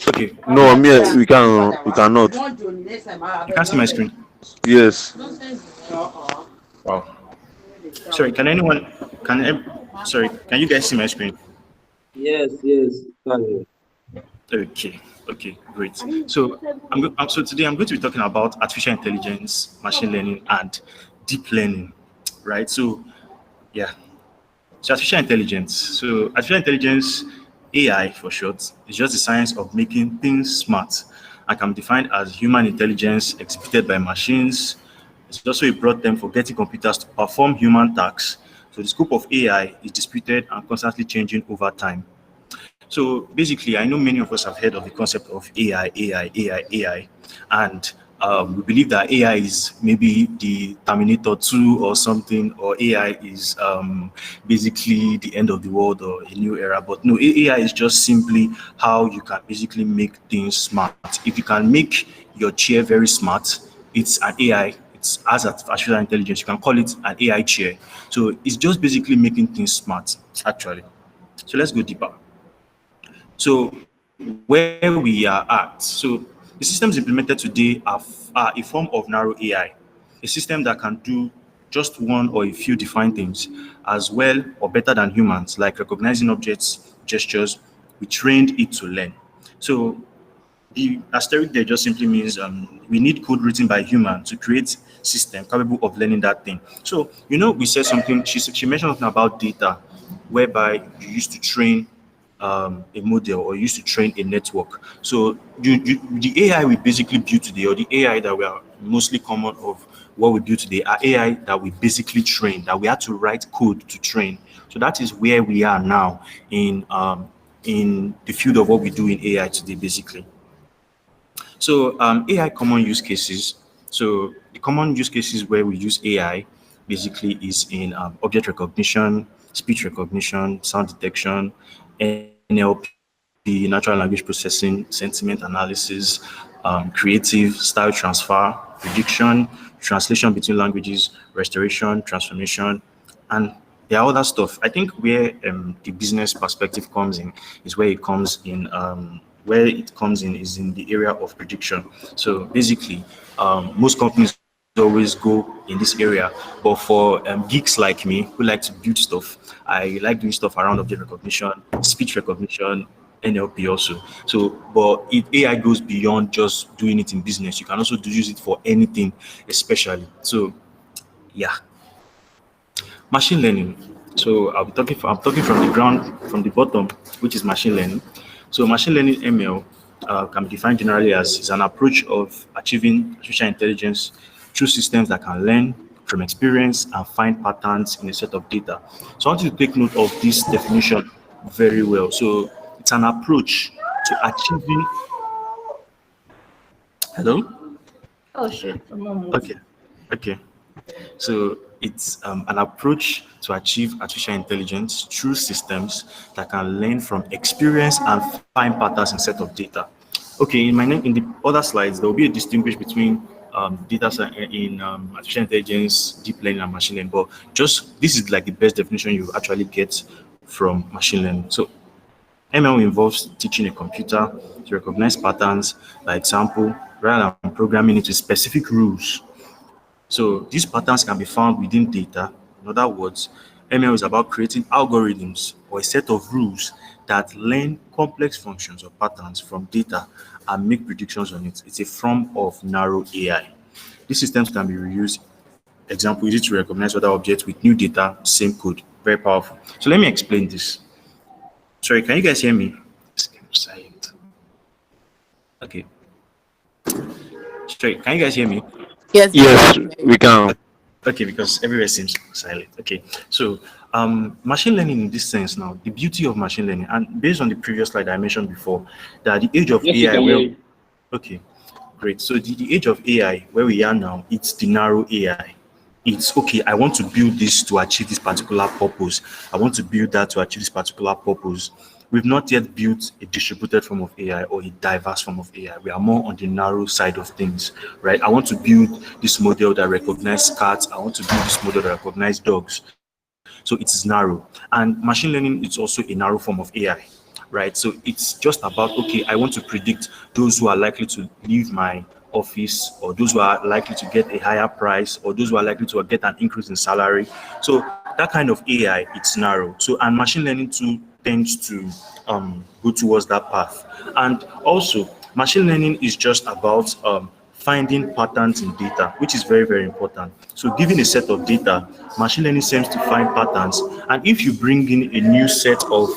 Okay, No, great. me, we cannot. You can't see my screen. Yes. Wow. Sorry, can anyone sorry, can you guys see my screen? Yes, yes, sorry. Okay, okay, great. So so today I'm going to be talking about artificial intelligence, machine learning, and deep learning. Right. So yeah. So artificial intelligence. So artificial intelligence, AI for short, is just the science of making things smart, and can be defined as human intelligence executed by machines. It's also a broad term for getting computers to perform human tasks. So the scope of AI is disputed and constantly changing over time. So basically, I know many of us have heard of the concept of AI, and we believe that AI is maybe the Terminator 2 or something, or AI is basically the end of the world or a new era. But no, AI is just simply how you can basically make things smart. If you can make your chair very smart, it's an AI. It's as artificial intelligence. You can call it an AI chair. So it's just basically making things smart, actually. So let's go deeper. So where we are at, so the systems implemented today are a form of narrow AI, a system that can do just one or a few defined things as well or better than humans, like recognizing objects, gestures. We trained it to learn. So the asterisk there just simply means we need code written by human to create system capable of learning that thing. So we said something. She mentioned something about data, whereby you used to train a model or you used to train a network. So the AI we basically build today, or the AI that we are mostly common of what we build today, are AI that we basically train, that we had to write code to train. So that is where we are now in the field of what we do in AI today, basically. So AI common use cases. So the common use cases where we use AI basically is in object recognition, speech recognition, sound detection, NLP, natural language processing, sentiment analysis, creative, style transfer, prediction, translation between languages, restoration, transformation, and there are other stuff. I think where the business perspective comes in is where it comes in is in the area of prediction. So basically, most companies always go in this area, but for geeks like me who like to build stuff, I like doing stuff around object recognition, speech recognition, NLP also. So, but AI goes beyond just doing it in business. You can also use it for anything, especially. So, yeah. Machine learning. So I'm talking from the ground, from the bottom, which is machine learning. So machine learning (ML) can be defined generally as is an approach of achieving artificial intelligence through systems that can learn from experience and find patterns in a set of data. So I want you to take note of this definition very well. So it's an approach to achieving. Hello. Oh shit, someone moved. Okay. Okay. So it's an approach to achieve artificial intelligence through systems that can learn from experience and find patterns in set of data. Okay, in the other slides, there will be a distinguish between in artificial intelligence, deep learning, and machine learning. But just this is like the best definition you actually get from machine learning. So ML involves teaching a computer to recognize patterns by example rather than programming it with specific rules. So these patterns can be found within data. In other words, ML is about creating algorithms or a set of rules that learn complex functions or patterns from data and make predictions on it. It's a form of narrow AI. These systems can be reused. Example, use it to recognize other objects with new data, same code. Very powerful. So let me explain this. Sorry, can you guys hear me? It's kind of silent. Okay. Sorry, can you guys hear me? Yes, yes, we Yes, can hear we you. can. Okay, because everywhere seems silent. Okay, so machine learning in this sense now, the beauty of machine learning, and based on the previous slide I mentioned before, that the age of Yes, we AI, can hear well, you. okay, great. So the age of AI, where we are now, it's the narrow AI. It's okay, I want to build this to achieve this particular purpose. I want to build that to achieve this particular purpose. We've not yet built a distributed form of AI or a diverse form of AI. We are more on the narrow side of things, right? I want to build this model that recognizes cats. I want to build this model that recognizes dogs. So it is narrow. And machine learning is also a narrow form of AI, right? So it's just about, okay, I want to predict those who are likely to leave my office, or those who are likely to get a higher price, or those who are likely to get an increase in salary. So that kind of AI, it's narrow. So, and machine learning too tends to go towards that path. And also, machine learning is just about finding patterns in data, which is very, very important. So given a set of data, machine learning seems to find patterns. And if you bring in a new set of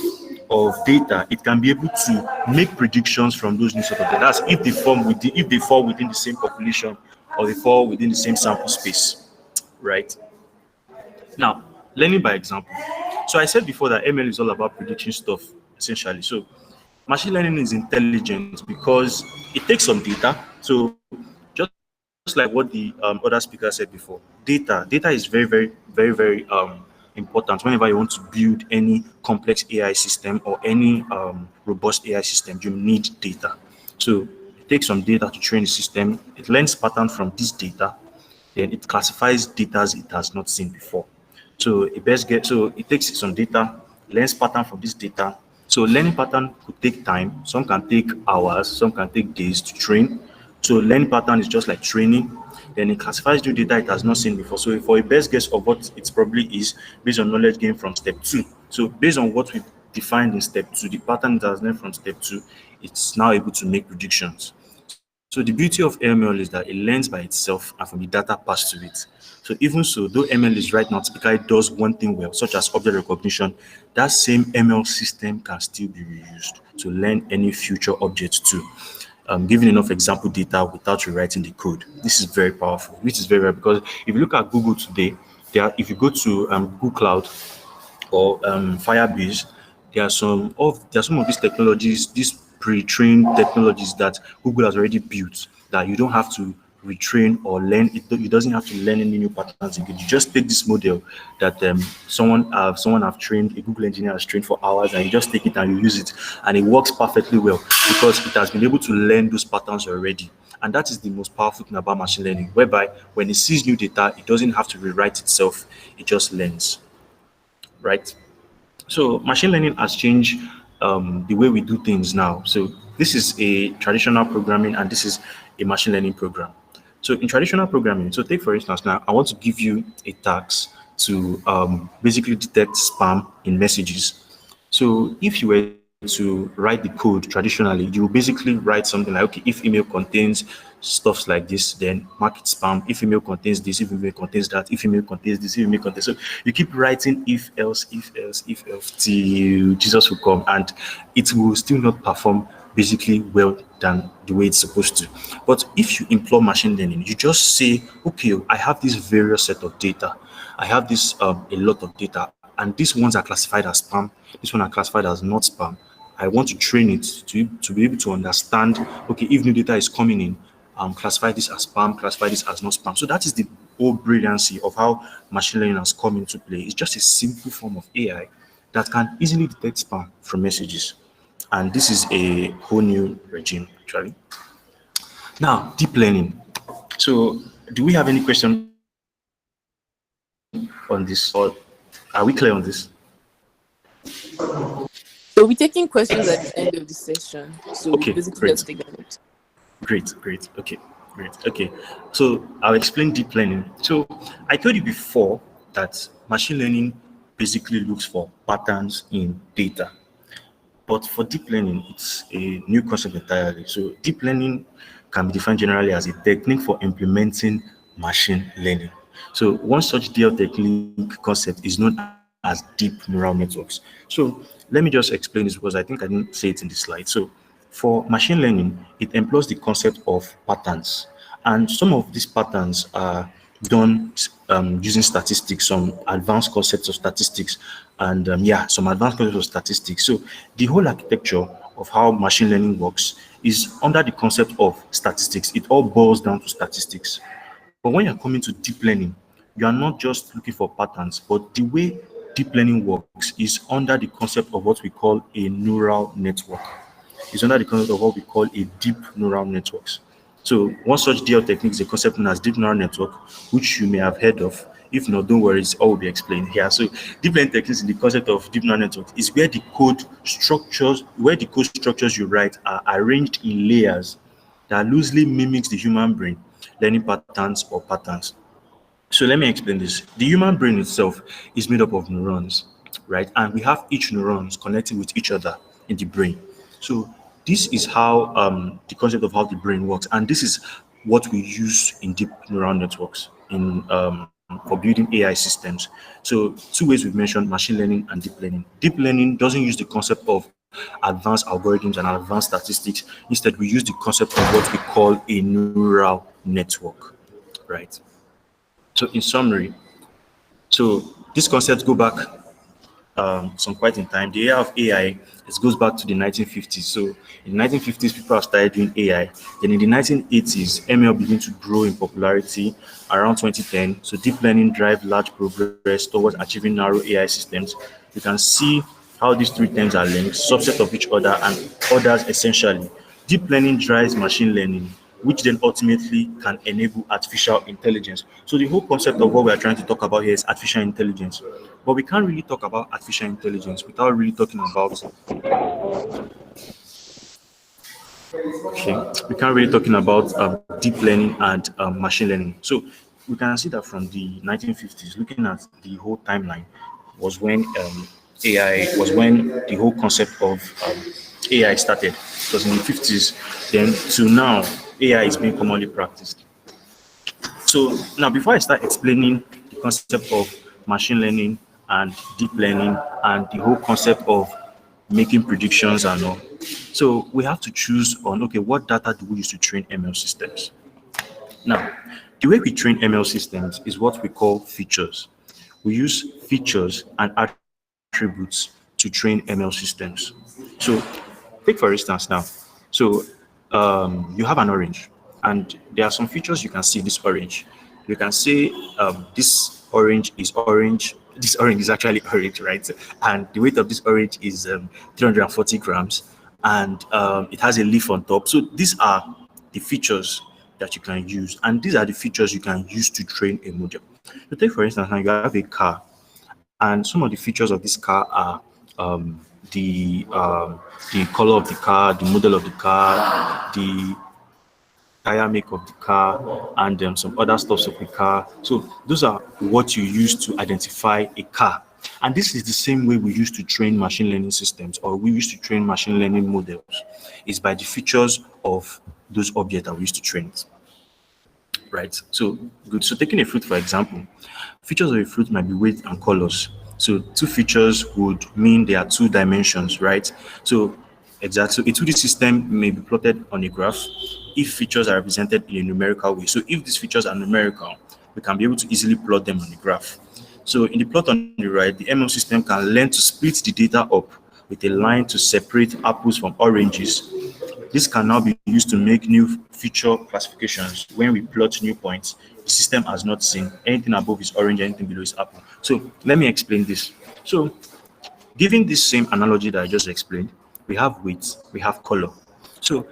data, it can be able to make predictions from those new set of data. That's if they fall within the same population or they fall within the same sample space, right? Now, learning by example. So I said before that ML is all about predicting stuff, essentially. So machine learning is intelligent because it takes some data. So just like what the other speaker said before, data is very important whenever you want to build any complex AI system or any robust AI system. You need data. So it takes some data to train the system. It learns pattern from this data, then it classifies data as it has not seen before. So it takes some data, learns pattern from this data, So learning pattern could take time. Some can take hours, some can take days to train. So learning pattern is just like training. Then it classifies new data it has not seen before. So for a best guess of what it probably is based on knowledge gained from step two. So based on what we defined in step two, the pattern it has learned from step two, it's now able to make predictions. So the beauty of ML is that it learns by itself and from the data passed to it. So even so, though ML is right now typically does one thing well, such as object recognition, that same ML system can still be reused to learn any future object too. Giving enough example data without rewriting the code. This is very powerful, which is very rare because if you look at Google today, if you go to Google Cloud or Firebase, there are some of these technologies, these pre-trained technologies that Google has already built that you don't have to retrain or learn. It doesn't have to learn any new patterns again. You just take this model that someone have trained, a Google engineer has trained for hours, and you just take it and you use it, and it works perfectly well because it has been able to learn those patterns already. And that is the most powerful thing about machine learning, whereby when it sees new data, it doesn't have to rewrite itself, it just learns, right? So machine learning has changed the way we do things now. So this is a traditional programming and this is a machine learning program. So in traditional programming, so take for instance now, I want to give you a task to basically detect spam in messages. So if you were to write the code traditionally, you will basically write something like, okay, if email contains stuffs like this, then mark it spam. If email contains this, if email contains that, if email contains this, if email contains. So you keep writing if else, if else, if else till Jesus will come, and it will still not perform basically well than the way it's supposed to. But if you employ machine learning, you just say, okay, I have this various set of data. I have this a lot of data, and these ones are classified as spam. This one are classified as not spam. I want to train it to be able to understand, okay, if new data is coming in, classify this as spam, classify this as not spam. So that is the whole brilliancy of how machine learning has come into play. It's just a simple form of AI that can easily detect spam from messages. And this is a whole new regime, actually. Now, deep learning. So do we have any question on this, or are we clear on this? So we're taking questions at the end of the session. So Okay, basically great. just take a note. Great. Okay, great. Okay, so I'll explain deep learning. So I told you before that machine learning basically looks for patterns in data. But for deep learning, it's a new concept entirely. So deep learning can be defined generally as a technique for implementing machine learning. So one such DL technique concept is known as deep neural networks. So let me just explain this because I think I didn't say it in the slide. So for machine learning, it employs the concept of patterns. And some of these patterns are done using statistics, some advanced concepts of statistics, and some advanced concepts of statistics. So the whole architecture of how machine learning works is under the concept of statistics. It all boils down to statistics. But when you're coming to deep learning, you are not just looking for patterns, but the way deep learning works is under the concept of what we call a neural network. It's under the concept of what we call a deep neural networks. So one such DL technique is a concept known as deep neural network, which you may have heard of. If not, don't worry, it's all will be explained here. So deep learning techniques in the concept of deep neural network is where the code structures you write are arranged in layers that loosely mimics the human brain, learning patterns or patterns. So let me explain this. The human brain itself is made up of neurons, right? And we have each neurons connecting with each other in the brain. So this is how the concept of how the brain works, and this is what we use in deep neural networks in for building AI systems. So two ways we've mentioned: machine learning and deep learning. Deep learning doesn't use the concept of advanced algorithms and advanced statistics. Instead, we use the concept of what we call a neural network, right? So in summary, so these concepts go back some quite in time. The era of AI, it goes back to the 1950s. So in the 1950s, people have started doing AI. Then in the 1980s, ML began to grow in popularity around 2010. So deep learning drive large progress towards achieving narrow AI systems. You can see how these three terms are linked, subset of each other and others essentially. Deep learning drives machine learning, which then ultimately can enable artificial intelligence. So the whole concept of what we are trying to talk about here is artificial intelligence. But we can't really talk about artificial intelligence without really talking about, okay, we can't really talking about deep learning and machine learning. So we can see that from the 1950s, looking at the whole timeline, was when AI was when the whole concept of AI started. It was in the 50s. Then to now, AI is being commonly practiced. So now, before I start explaining the concept of machine learning and deep learning and the whole concept of making predictions and all, so we have to choose on, okay, what data do we use to train ML systems? Now, the way we train ML systems is what we call features. We use features and attributes to train ML systems. So, take for instance now. So, you have an orange, and there are some features you can see this orange. You can say this orange is orange. This orange is actually orange, right? And the weight of this orange is 340 grams, and it has a leaf on top. So these are the features that you can use, and these are the features you can use to train a model. So take for instance, now you have a car, and some of the features of this car are um, the um, the color of the car, the model of the car, the tire make of the car, and some other stuffs of the car. So those are what you use to identify a car. And this is the same way we used to train machine learning systems, or we used to train machine learning models, is by the features of those objects that we used to train it. Right. So good. So taking a fruit, for example, features of a fruit might be weight and colors. So two features would mean there are two dimensions, right? So exactly. So a 2D system may be plotted on a graph if features are represented in a numerical way. So if these features are numerical, we can be able to easily plot them on the graph. So in the plot on the right, the ML system can learn to split the data up with a line to separate apples from oranges. This can now be used to make new feature classifications. When we plot new points, the system has not seen anything above is orange, anything below is apple. So let me explain this. So given this same analogy that I just explained, we have weight, we have color. So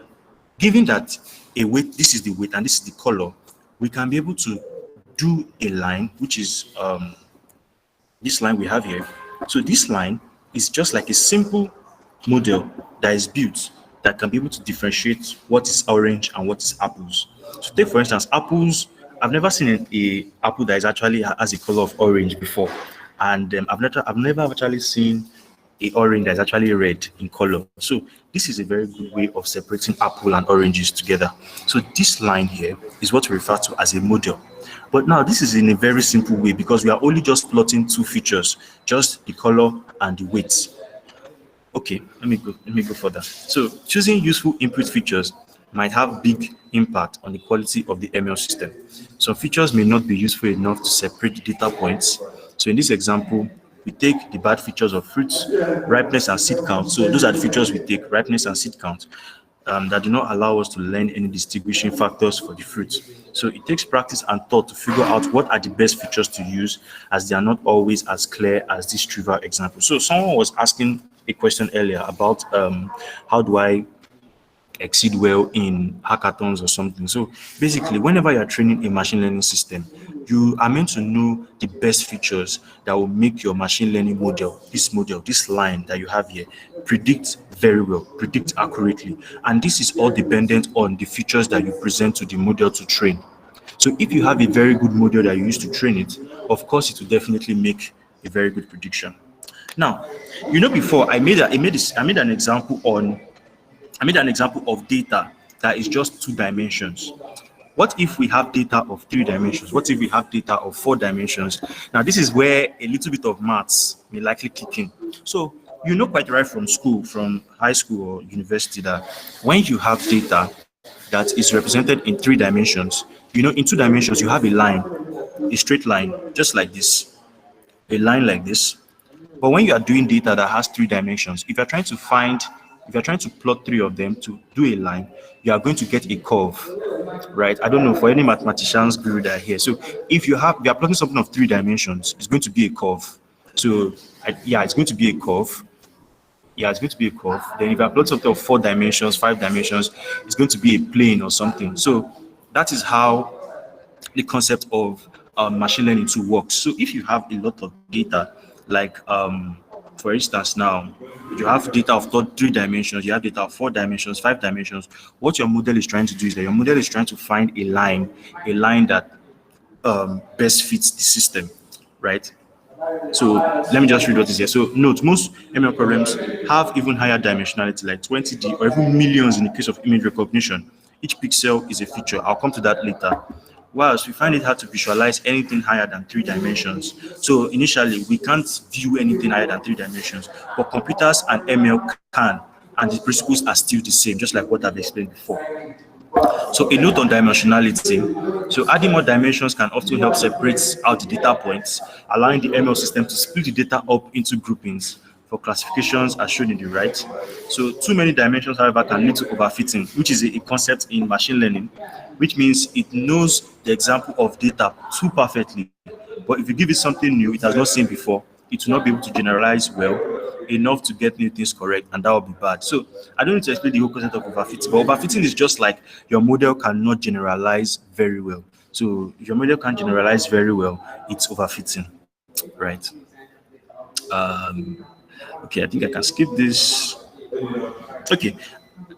given that a weight, this is the weight and this is the color, we can be able to do a line, which is this line we have here. So this line is just like a simple model that is built that can be able to differentiate what is orange and what is apples. So take for instance, apples. I've never seen a apple that is actually has a color of orange before, and I've never actually seen a orange that's actually red in color. So this is a very good way of separating apple and oranges together. So this line here is what we refer to as a model. But now this is in a very simple way because we are only just plotting two features, just the color and the weight. Okay, let me go further. So choosing useful input features might have big impact on the quality of the ML system. Some features may not be useful enough to separate the data points. So in this example, we take the bad features of fruits, ripeness and seed count. So those are the features we take, ripeness and seed count, that do not allow us to learn any distinguishing factors for the fruit. So it takes practice and thought to figure out what are the best features to use, as they are not always as clear as this trivial example. So someone was asking a question earlier about how do I exceed well in hackathons or something. So basically, whenever you're training a machine learning system, you are meant to know the best features that will make your machine learning model, this line that you have here, predict very well, predict accurately. And this is all dependent on the features that you present to the model to train. So if you have a very good model that you use to train it, of course, it will definitely make a very good prediction. Now, before I made an example of data that is just two dimensions. What if we have data of three dimensions? What if we have data of four dimensions? Now, this is where a little bit of maths may likely kick in. So, quite right from school, from high school or university, that when you have data that is represented in three dimensions, in two dimensions, you have a line, a straight line, just like this, a line like this. But when you are doing data that has three dimensions, if you're trying to plot three of them to do a line, you are going to get a curve, right? I don't know for any mathematicians guru that are here. So if you are plotting something of three dimensions, it's going to be a curve. So yeah, it's going to be a curve. Yeah, it's going to be a curve. Then if I plot something of 4 dimensions, 5 dimensions, it's going to be a plane or something. So that is how the concept of machine learning to work. So if you have a lot of data, like for instance now, you have data of 3 dimensions, you have data of 4 dimensions, 5 dimensions. What your model is trying to do is that your model is trying to find a line that best fits the system, right? So let me just read what is here. So note, most ML problems have even higher dimensionality, like 20D or even millions in the case of image recognition. Each pixel is a feature. I'll come to that later. Whilst we find it hard to visualize anything higher than 3 dimensions. So initially, we can't view anything higher than 3 dimensions, but computers and ML can, and the principles are still the same, just like what I've explained before. So a note on dimensionality. So adding more dimensions can often help separate out the data points, allowing the ML system to split the data up into groupings for classifications as shown in the right. So too many dimensions, however, can lead to overfitting, which is a concept in machine learning, which means it knows the example of data too perfectly. But if you give it something new it has not seen before, it will not be able to generalize well enough to get new things correct, and that will be bad. So I don't need to explain the whole concept of overfitting, but overfitting is just like your model cannot generalize very well. So if your model can't generalize very well, it's overfitting, right? Okay, I think I can skip this. Okay,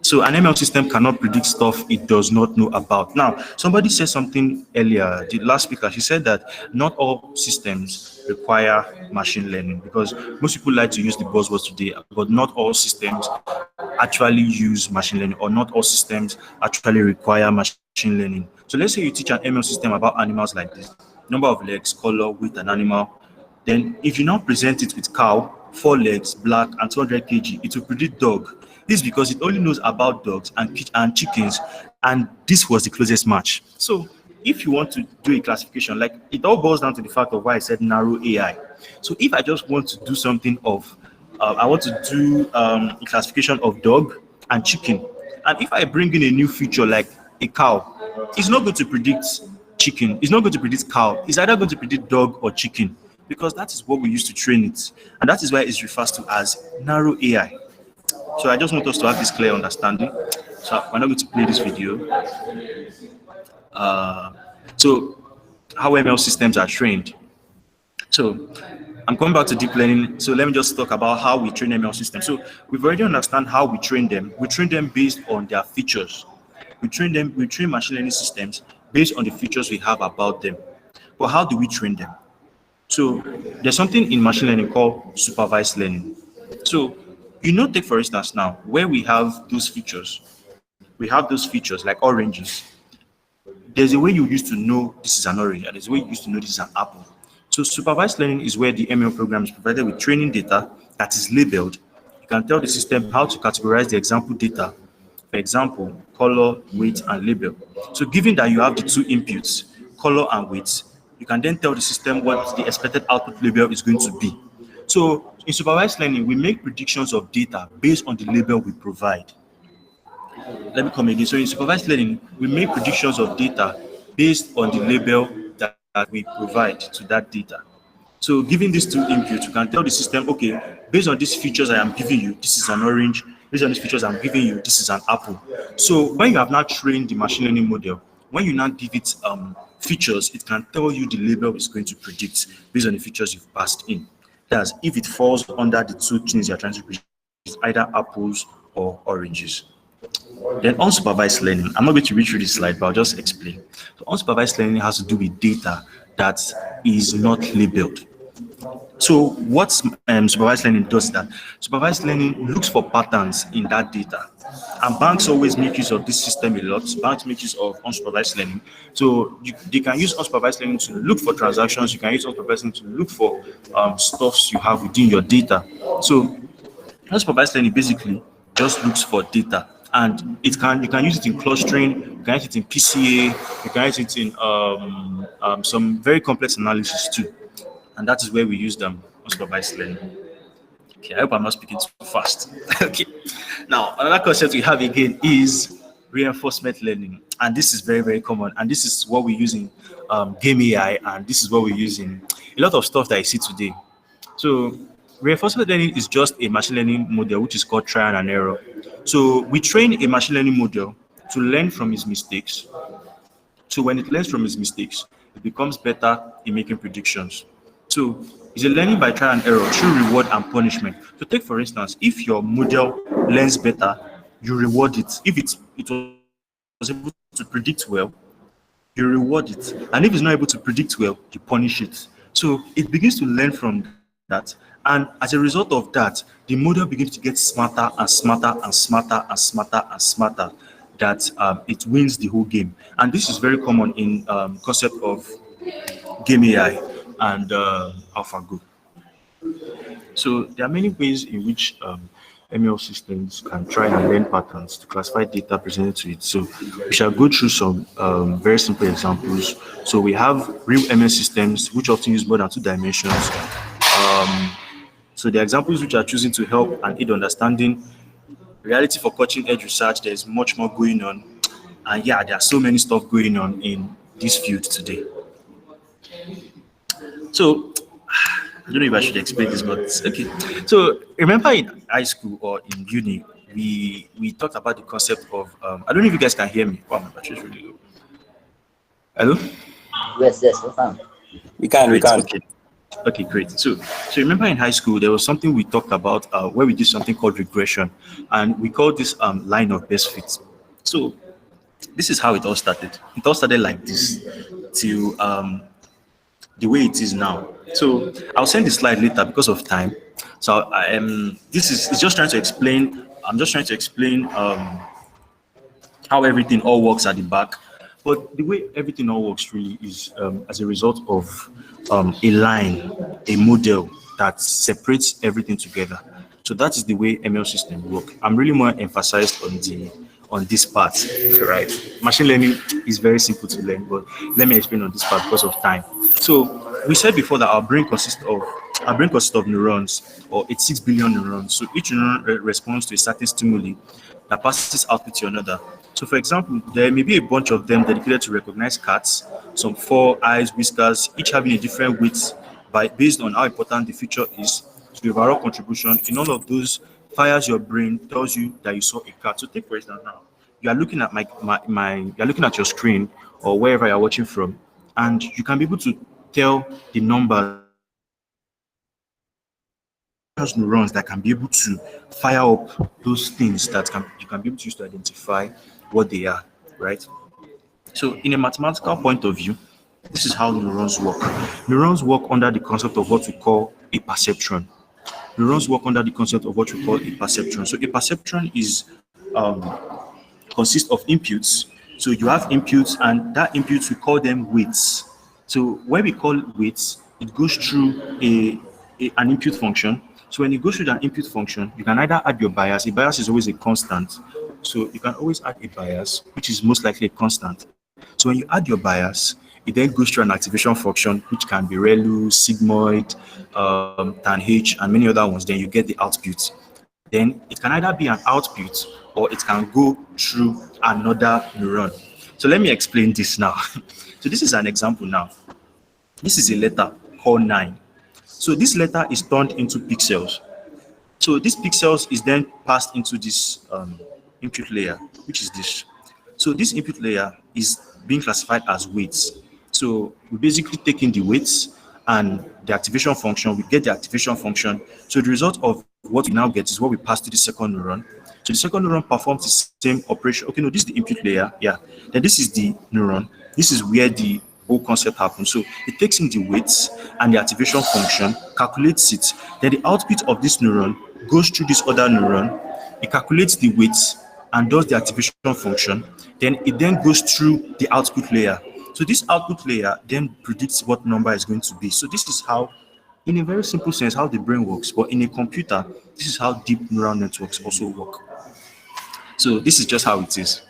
so an ML system cannot predict stuff it does not know about. Now, somebody said something earlier, the last speaker, she said that not all systems require machine learning, because most people like to use the buzzwords today, but not all systems actually use machine learning, or not all systems actually require machine learning. So let's say you teach an ML system about animals like this: number of legs, color, weight, an animal. Then if you now present it with cow, 4 legs, black, and 200 kg, it will predict dog. This is because it only knows about dogs and chickens, and this was the closest match. So if you want to do a classification, like, it all boils down to the fact of why I said narrow AI. So if I just want to do something of, I want to do a classification of dog and chicken, and if I bring in a new feature like a cow, it's not going to predict chicken, it's not going to predict cow, it's either going to predict dog or chicken, because that is what we use to train it, and that is why it's referred to as narrow AI. So I just want us to have this clear understanding. So we're not going to play this video. So how ML systems are trained. So I'm coming back to deep learning. So let me just talk about how we train ML systems. So we've already understand how we train them. We train them based on their features. We train machine learning systems based on the features we have about them. But how do we train them? So there's something in machine learning called supervised learning. So, take for instance now, where we have those features like oranges. There's a way you used to know this is an orange, and there's a way you used to know this is an apple. So supervised learning is where the ML program is provided with training data that is labeled. You can tell the system how to categorize the example data, for example, color, weight, and label. So given that you have the two inputs, color and weight, you can then tell the system what the expected output label is going to be. So in supervised learning, we make predictions of data based on the label we provide. Let me come again. So in supervised learning, we make predictions of data based on the label that we provide to that data. So given these two inputs, you can tell the system, okay, based on these features I am giving you, this is an orange. Based on these features I'm giving you, this is an apple. So when you have now trained the machine learning model, when you now give it features, it can tell you the label it's going to predict based on the features you've passed in. That's if it falls under the two things you're trying to predict, either apples or oranges. Then unsupervised learning, I'm not going to read through this slide, but I'll just explain. So unsupervised learning has to do with data that is not labeled. So what supervised learning does is that supervised learning looks for patterns in that data. And banks always make use of this system a lot. Banks make use of unsupervised learning. So they can use unsupervised learning to look for transactions. You can use unsupervised learning to look for stuffs you have within your data. So unsupervised learning basically just looks for data, and you can use it in clustering, you can use it in PCA, you can use it in some very complex analysis too, and that is where we use them unsupervised learning. Okay, I hope I'm not speaking too fast. Okay, now another concept we have again is reinforcement learning, and this is very, very common, and this is what we use in game AI, and this is what we use in a lot of stuff that I see today. So Reinforcement learning is just a machine learning model which is called trial and error. So we train a machine learning model to learn from its mistakes. So when it learns from its mistakes, it becomes better in making predictions. So it's a learning by trial and error through reward and punishment. So take for instance, if your model learns better, you reward it. If it was able to predict well, you reward it. And if it's not able to predict well, you punish it. So it begins to learn from that. And as a result of that, the model begins to get smarter and smarter and smarter and smarter and smarter that it wins the whole game. And this is very common in concept of game AI and AlphaGo. So there are many ways in which ML systems can try and learn patterns to classify data presented to it. So we shall go through some very simple examples. So we have real ML systems which often use more than two dimensions. So the examples which are choosing to help and aid understanding reality for cutting edge research. There's much more going on, and yeah, there are so many stuff going on in this field today. So I don't know if I should explain this, but okay. So remember in high school or in uni, we talked about the concept of I don't know if you guys can hear me. Wow, my battery is really low. Hello? Yes, yes, we can. We Great. can. Okay. Okay, great. So remember in high school there was something we talked about where we did something called regression, and we called this line of best fit. So this is how it all started. It all started like this till the way it is now. So I'll send the slide later because of time. So I am. This is it's just trying to explain. I'm just trying to explain how everything all works at the back. But the way everything all works really is as a result of a line, a model that separates everything together. So that is the way ML systems work. I'm really more emphasized on this part, right? Machine learning is very simple to learn, but let me explain on this part because of time. So we said before that our brain consists of neurons or 86 billion neurons. So each neuron responds to a certain stimuli that passes output to another. So for example, there may be a bunch of them dedicated to recognize cats, some four eyes, whiskers, each having a different weight based on how important the feature is to the overall contribution. In all of those, fires your brain, tells you that you saw a cat. So take for instance now, you are looking at you're looking at your screen or wherever you're watching from, and you can be able to tell the numbers neurons that can be able to fire up those things that you can be able to use to identify what they are, right? So in a mathematical point of view, this is how neurons work. Neurons work under the concept of what we call a perceptron. Neurons work under the concept of what we call a perceptron. So a perceptron is consists of inputs. So you have inputs, and that inputs we call them weights. So when we call weights, it goes through an input function. So when it goes through that input function, you can either add your bias. A bias is always a constant. So you can always add a bias, which is most likely a constant. So when you add your bias, it then goes through an activation function, which can be ReLU, sigmoid, tanh, and many other ones. Then you get the output. Then it can either be an output or it can go through another neuron. So let me explain this now. So this is an example now. This is a letter called 9. So this letter is turned into pixels. So these pixels is then passed into this input layer, which is this. So this input layer is being classified as weights. So we basically take in the weights and the activation function, we get the activation function. So the result of what we now get is what we pass to the second neuron. So the second neuron performs the same operation. Okay, no, this is the input layer. Yeah. Then this is the neuron. This is where the whole concept happens. So it takes in the weights and the activation function, calculates it. Then the output of this neuron goes through this other neuron. It calculates the weights and does the activation function. Then it then goes through the output layer. So this output layer then predicts what number is going to be. So this is how, in a very simple sense, how the brain works. But in a computer, this is how deep neural networks also work. So this is just how it is.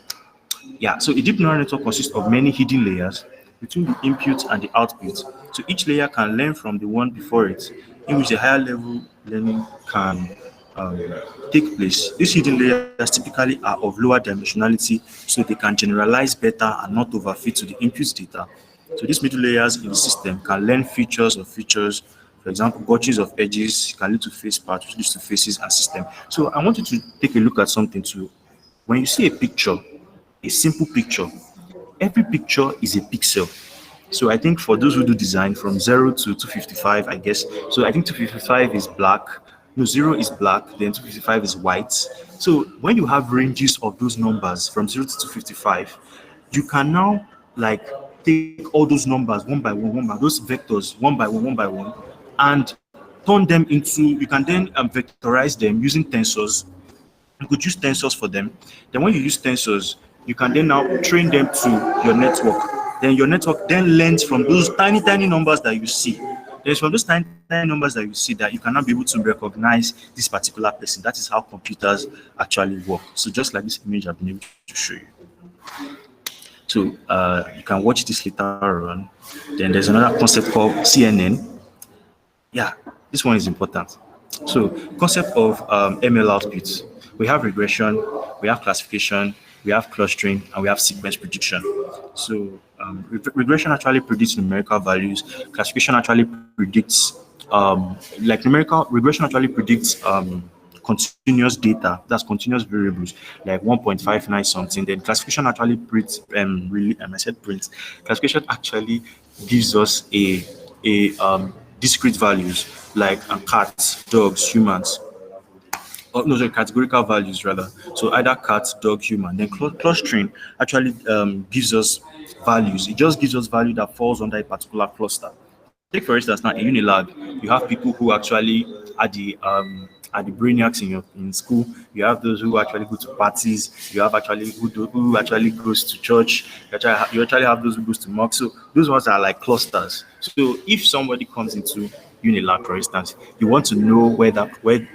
Yeah, so a deep neural network consists of many hidden layers between the input and the output. So each layer can learn from the one before it, in which a higher level learning can take place. These hidden layers typically are of lower dimensionality, so they can generalize better and not overfit to the input data. So these middle layers in the system can learn features of features For example, gotchas of edges can lead to face paths, which leads to faces and system. So I want you to take a look at something too. When you see a picture, a simple picture, every picture is a pixel. So I think for those who do design from 0 to 255, I guess. So I think 255 is black. No, 0 is black, then 255 is white. So when you have ranges of those numbers from 0 to 255, you can now like take all those numbers one by those vectors one by one, and turn them into, you can then vectorize them using tensors. You could use tensors for them. Then when you use tensors, you can then now train them to your network. Then your network then learns from those tiny, tiny numbers that you see. There's from those tiny, tiny numbers that you see that you cannot be able to recognize this particular person. That is how computers actually work. So just like this image I've been able to show you. So you can watch this later on. Then there's another concept called CNN. Yeah, this one is important. So concept of ML outputs. We have regression, we have classification, we have clustering, and we have sequence prediction. So regression actually predicts numerical values. Classification actually predicts like numerical regression actually predicts continuous data, that's continuous variables, like 1.59 something. Then classification actually prints I said prints. Classification actually gives us a discrete values like cats, dogs, humans. Oh, no, sorry, categorical values rather. So either cat, dog, human. Then clustering actually gives us values. It just gives us value that falls under a particular cluster. Take for instance now a Unilag. You have people who actually are the brainiacs in school. You have those who actually go to parties. You have actually who actually goes to church. You actually have those who goes to mosque. So those ones are like clusters. So if somebody comes into Unilag, for instance, you want to know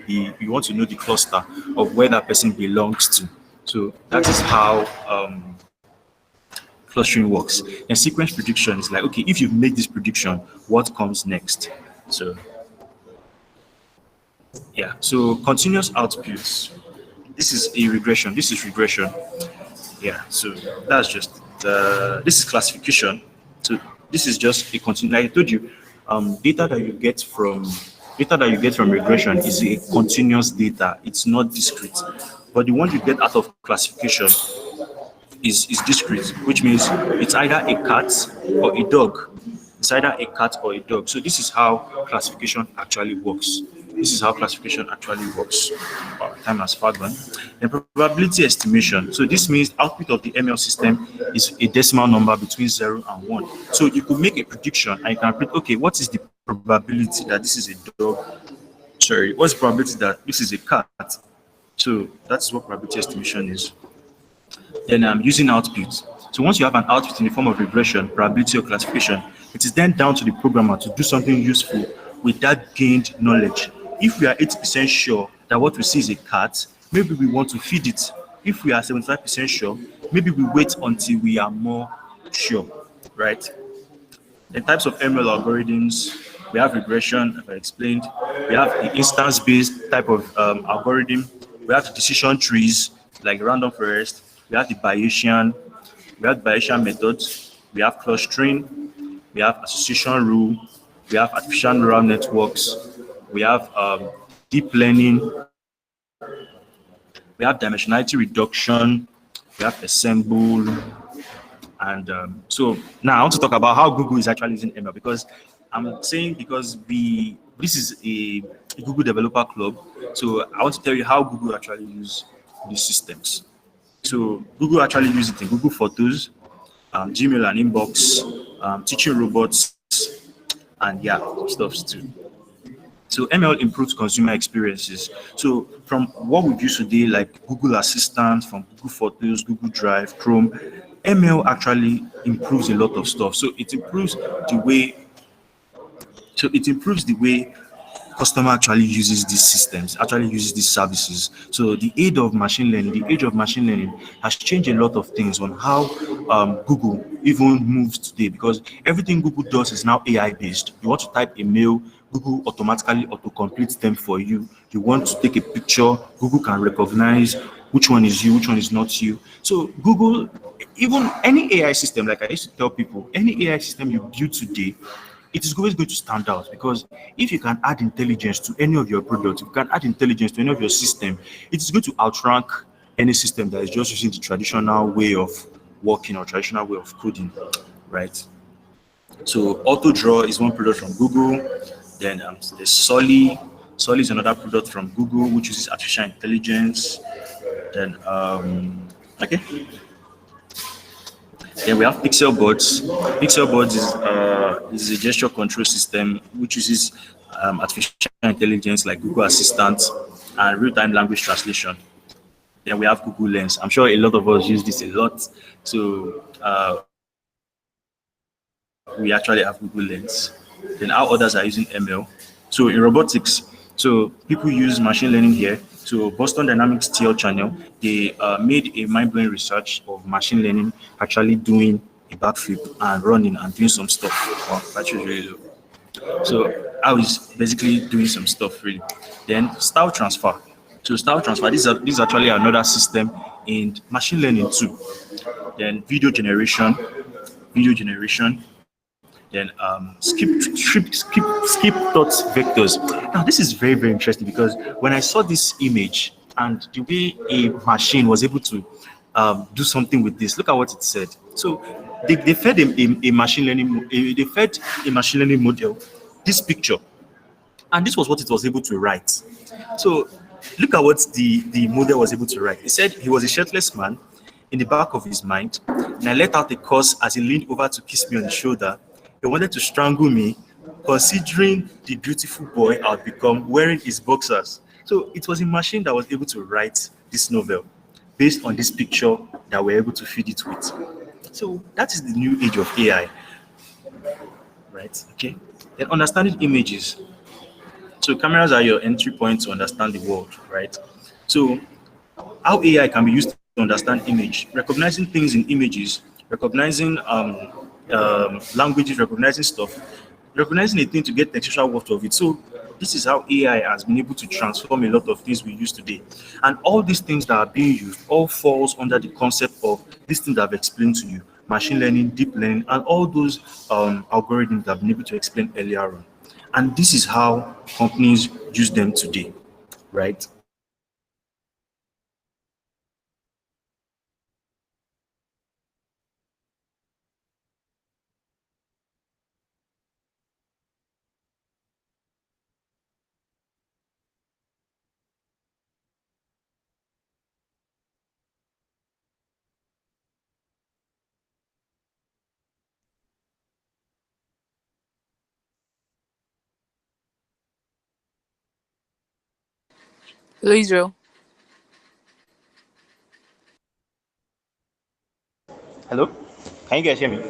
you want to know the cluster of where that person belongs to. So that is how clustering works. And sequence prediction is like, okay, if you've made this prediction, what comes next? So yeah, so continuous outputs. This is a regression. This is regression. Yeah, so that's just this is classification. So this is just a continue. Like I told you, data that you get from regression is a continuous data. It's not discrete. But the one you get out of classification is discrete, which means it's either a cat or a dog. It's either a cat or a dog. So this is how classification actually works. This is how classification actually works. Time has far gone. Then probability estimation. So this means output of the ML system is a decimal number between 0 and 1. So you could make a prediction and you can predict, okay, what is the probability that this is a dog? Sorry, what's the probability that this is a cat? So that's what probability estimation is. Then using output. So once you have an output in the form of regression, probability or classification, it is then down to the programmer to do something useful with that gained knowledge. If we are 80% sure that what we see is a cat, maybe we want to feed it. If we are 75% sure, maybe we wait until we are more sure, right? The types of ML algorithms, we have regression, as I explained. We have the instance-based type of algorithm. We have the decision trees, like random forest. We have the Bayesian. We have Bayesian methods. We have clustering. We have association rule. We have artificial neural networks. We have deep learning. We have dimensionality reduction. We have assemble. And so now I want to talk about how Google is actually using ML, because I'm saying because this is a Google developer club. So I want to tell you how Google actually use these systems. So Google actually uses it in Google Photos, Gmail and Inbox, teaching robots, and yeah, stuff too. So ML improves consumer experiences. So from what we use today, like Google Assistant, from Google Photos, Google Drive, Chrome, ML actually improves a lot of stuff. So it improves the way customer actually uses these systems, actually uses these services. So the age of machine learning has changed a lot of things on how Google even moves today, because everything Google does is now AI based. You want to type a mail, Google automatically auto-completes them for you. You want to take a picture, Google can recognize which one is you, which one is not you. So Google, even any AI system, like I used to tell people, any AI system you build today it is always going to stand out, because if you can add intelligence to any of your products, if you can add intelligence to any of your system, it is going to outrank any system that is just using the traditional way of working or traditional way of coding, right? So AutoDraw is one product from Google. Then there's Solly. Solly is another product from Google which uses artificial intelligence. Then okay. Then we have Pixel Bots. Pixel Bots is a gesture control system which uses artificial intelligence like Google Assistant and real-time language translation. Then we have Google Lens. I'm sure a lot of us use this a lot. So we actually have Google Lens. Then our others are using ML. So in robotics, so people use machine learning here. So Boston Dynamics TL channel, they made a mind-blowing research of machine learning actually doing a backflip and running and doing some stuff. Wow, battery is really low. So I was basically doing some stuff really. Then style transfer. So style transfer, this is actually another system in machine learning too. Then video generation, then skip thoughts vectors. Now this is very very interesting, because when I saw this image and the way a machine was able to do something with this, look at what it said. So they fed a machine learning they fed a machine learning model this picture, and this was what it was able to write. So look at what the model was able to write. It said he was a shirtless man. In the back of his mind, and I let out a curse as he leaned over to kiss me on the shoulder. He wanted to strangle me, considering the beautiful boy I'd become wearing his boxers. So it was a machine that was able to write this novel based on this picture that we're able to feed it with. So that is the new age of AI, right? Okay. Then understanding images. So cameras are your entry point to understand the world, right? So how AI can be used to understand image, recognizing things in images, recognizing languages, recognizing stuff, recognizing a thing to get textual worth of it. So this is how AI has been able to transform a lot of things we use today. And all these things that are being used all falls under the concept of these things that I've explained to you: machine learning, deep learning, and all those algorithms that I've been able to explain earlier on. And this is how companies use them today, right? Hello, Israel. Hello? Can you guys hear me?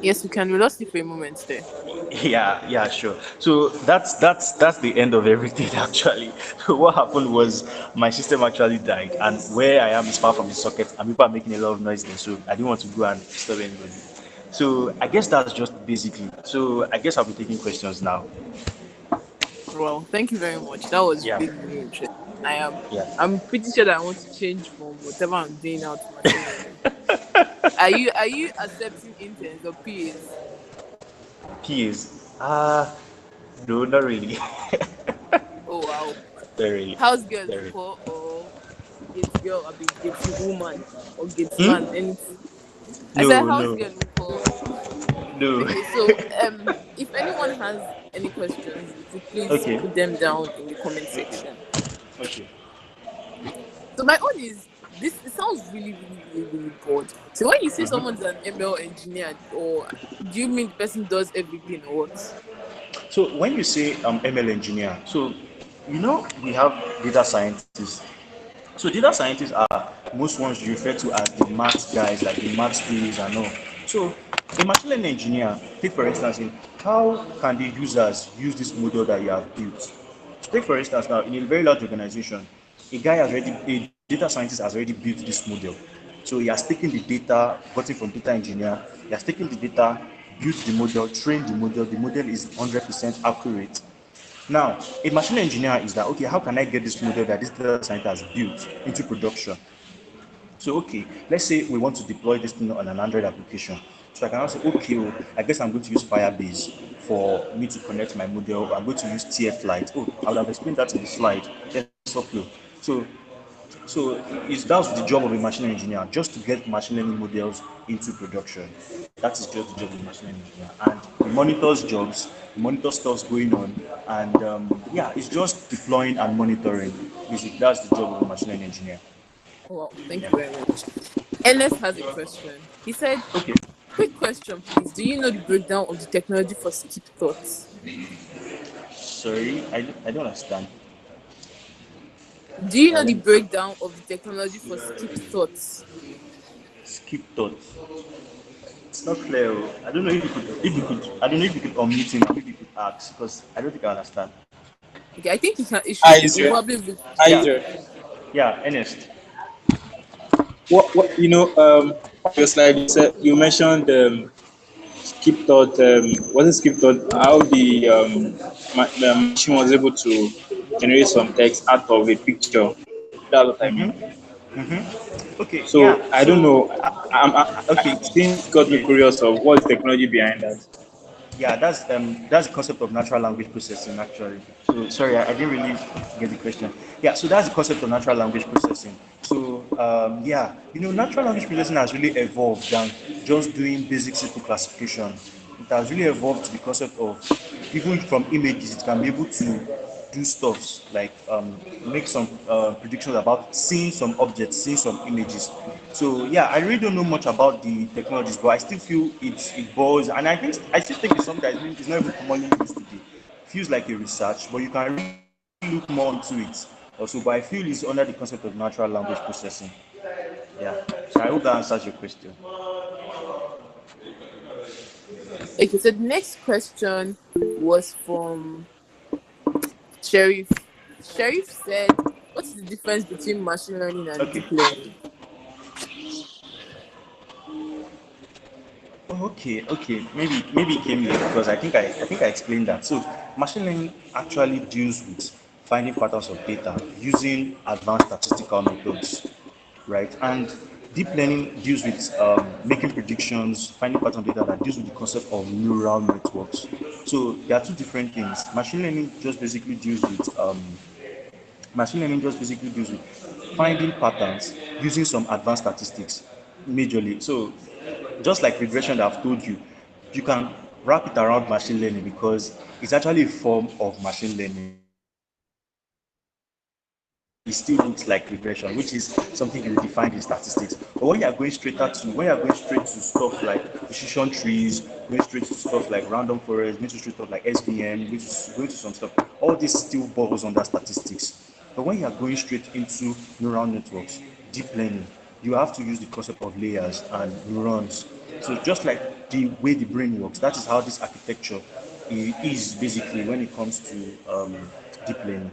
Yes, we can. We lost you for a moment there. Yeah, sure. So that's the end of everything actually. What happened was my system actually died, and where I am is far from the socket, and people are making a lot of noise there. So I didn't want to go and disturb anybody. So I guess that's just basically. So I guess I'll be taking questions now. Well, thank you very much. That was Yeah, really, really interesting. I am. yeah. I'm pretty sure that I want to change from whatever I'm doing now to machine learning. Are you accepting interns or peers? Peas. No, not really. Oh wow. Not really. House girl Not really. Uko or gate girl, I be gate woman or gate man, Hmm? anything. I said No, house no, girl Uko. no. Okay, so if anyone has any questions, you could please Okay, put them down in the comment section. okay. So my own is this. It sounds really, really, really, really broad. So when you say someone's an ML engineer, or do you mean the person does everything or what? So when you say ML engineer, so we have data scientists. So data scientists are most ones you refer to as the maths guys, like the maths gurus and all. So a machine learning engineer, take for instance, in how can the users use this model that you have built? So take for instance now, in a very large organization, a data scientist has already built this model. So he has taken the data, got it from data engineer, he has taken the data, built the model, trained the model is 100% accurate. Now, a machine engineer is that, okay, how can I get this model that this data scientist has built into production? So, okay, let's say we want to deploy this thing on an Android application. So I can now say, okay, oh, I guess I'm going to use Firebase for me to connect my model. I'm going to use TF Lite. Oh, I would have explained that in the slide, TensorFlow. So that's the job of a machine learning engineer, just to get machine learning models into production. That is just the job of a machine learning engineer. And he monitors jobs, he monitors stuff's going on, and yeah, it's just deploying and monitoring. Basically, that's the job of a machine learning engineer. Wow, thank Yeah. you very much. Ernest has a question. He said, Okay. quick question, please. Do you know the breakdown of the technology for skip thoughts? Sorry, I don't understand. Do you know Let the me breakdown of the technology for skip thoughts? skip thoughts. It's not clear. Oh. I don't know if you could, I don't know if you could unmute him and maybe you could ask because I don't think I understand. Okay, I think he can. It Hi, should. It Israel. probably be. Hi, Yeah, Israel. yeah, Ernest. What on your slide you said you mentioned skip thought. Was it skip thought? How the machine was able to generate some text out of a picture. That's what I mean. Okay, So yeah. I don't So know. okay, Since got me okay. curious of what's the technology behind that. Yeah, that's the concept of natural language processing actually. So sorry, I didn't really get the question. Yeah, so that's the concept of natural language processing. So yeah, natural language processing has really evolved than just doing basic simple classification. It has really evolved to the concept of even from images, it can be able to do stuffs like make some predictions about seeing some objects, seeing some images. So yeah, I really don't know much about the technologies, but I still feel it boils, and I still think it's something that is not even commonly used today. Feels like a research, but you can really look more into it also. But I feel it's under the concept of natural language processing. Yeah. So I hope that answers your question. Okay, so the next question was from Sheriff. Sheriff said, "What is the difference between machine learning and Okay. deep learning?" Oh, okay. Maybe it came late because I think I explained that. So machine learning actually deals with finding patterns of data using advanced statistical methods, right? And deep learning deals with making predictions, finding patterns of data that deals with the concept of neural networks. So there are two different things. Machine learning just basically deals with finding patterns using some advanced statistics majorly. So just like regression that I've told you, you can wrap it around machine learning because it's actually a form of machine learning. It still looks like regression, which is something you define in statistics. But when you're going straight to stuff like decision trees, going straight to stuff like random forest, going to straight stuff like SVM, going to some stuff, all this still boils under statistics. But when you're going straight into neural networks, deep learning, you have to use the concept of layers and neurons. So just like the way the brain works, that is how this architecture is basically when it comes to deep learning.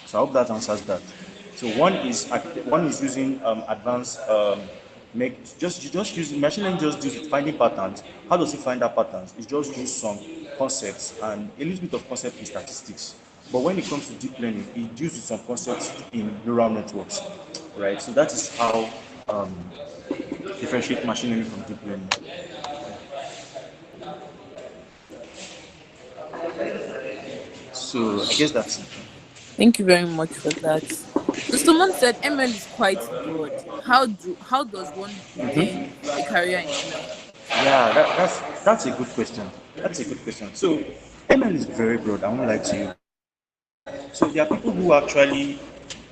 So I hope that answers that. So one is using advanced make just using machine learning just deals with finding patterns. How does it find that patterns? It just use some concepts and a little bit of concept in statistics. But when it comes to deep learning, it deals with some concepts in neural networks, right? So that is how um, differentiate machine learning from deep learning. So I guess that's it. Thank you very much for that. So someone said ML is quite broad. How does one begin a career in ML? Yeah, that's a good question. That's a good question. So ML is very broad. I won't lie to you. So there are people who actually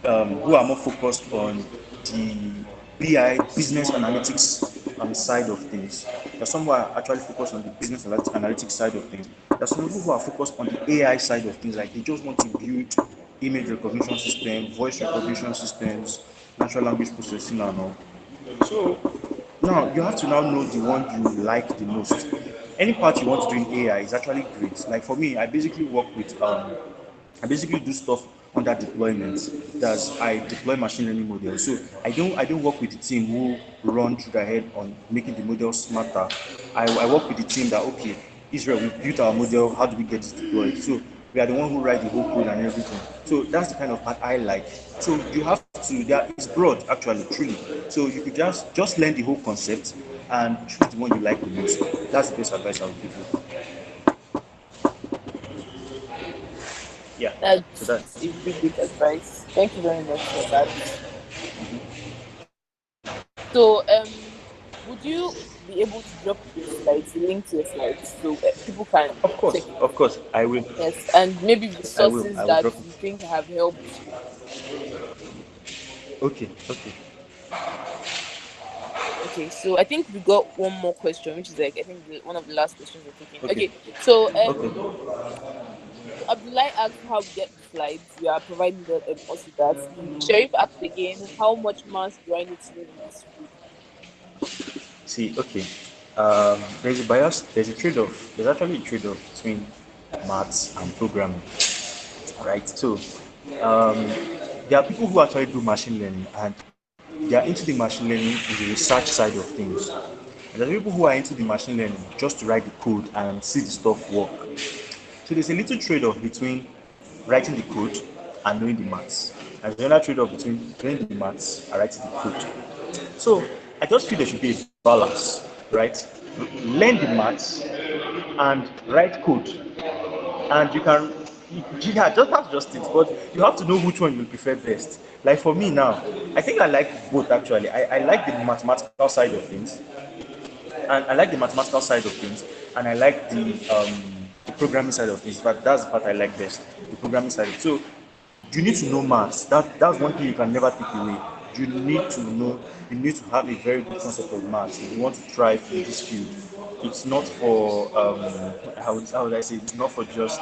who are more focused on the BI business analytics side of things. There are some who are actually focused on the business analytics side of things. There are some people who are focused on the AI side of things, like they just want to build image recognition system, voice recognition systems, natural language processing and all. So now you have to now know the one you like the most. Any part you want to do in AI is actually great. Like for me, I basically do stuff under deployment. That's I deploy machine learning models. So I don't work with the team who run through their head on making the model smarter. I work with the team that okay, Israel, we built our model, how do we get it deployed? So we are the one who write the whole code and everything. So that's the kind of part I like. So you have to it's broad actually, truly. So you could just learn the whole concept and choose the one you like the most. That's the best advice I would give you. Yeah. So That's that's a really great advice. Thank you very much for that. So, would you be able to drop your slides, the link to your slides, so people can check it? of course, I will. Yes, and maybe resources I will that drop you it. think have helped you. Okay, okay, Okay, so I think we got one more question, which is like I think one of the last questions we're taking. okay, Okay, so okay. so Abdullah asked how we get the slides. You are providing us with that. Sharif asked again, how much maths do I need to know in this field? See, okay. There's a bias. There's a trade-off. There's actually a trade-off between maths and programming, right? So, um, there are people who actually do machine learning, and they are into the machine learning in the research side of things. And there are people who are into the machine learning just to write the code and see the stuff work. So there's a little trade-off between writing the code and knowing the maths. And there's another trade-off between knowing the maths and writing the code. So I just feel there should be a balance, right? Learn the maths and write code. And you can, yeah, just have to just it, but you have to know which one you prefer best. Like for me now, I think I like both actually. I like the mathematical side of things, and I like the mathematical side of things, and I like the programming side of things. But that's the part I like best, the programming side. So you need to know maths. That's one thing you can never take away. You need to know. You need to have a very good concept of maths if you want to thrive in this field. It's not for how would I say? It's not for just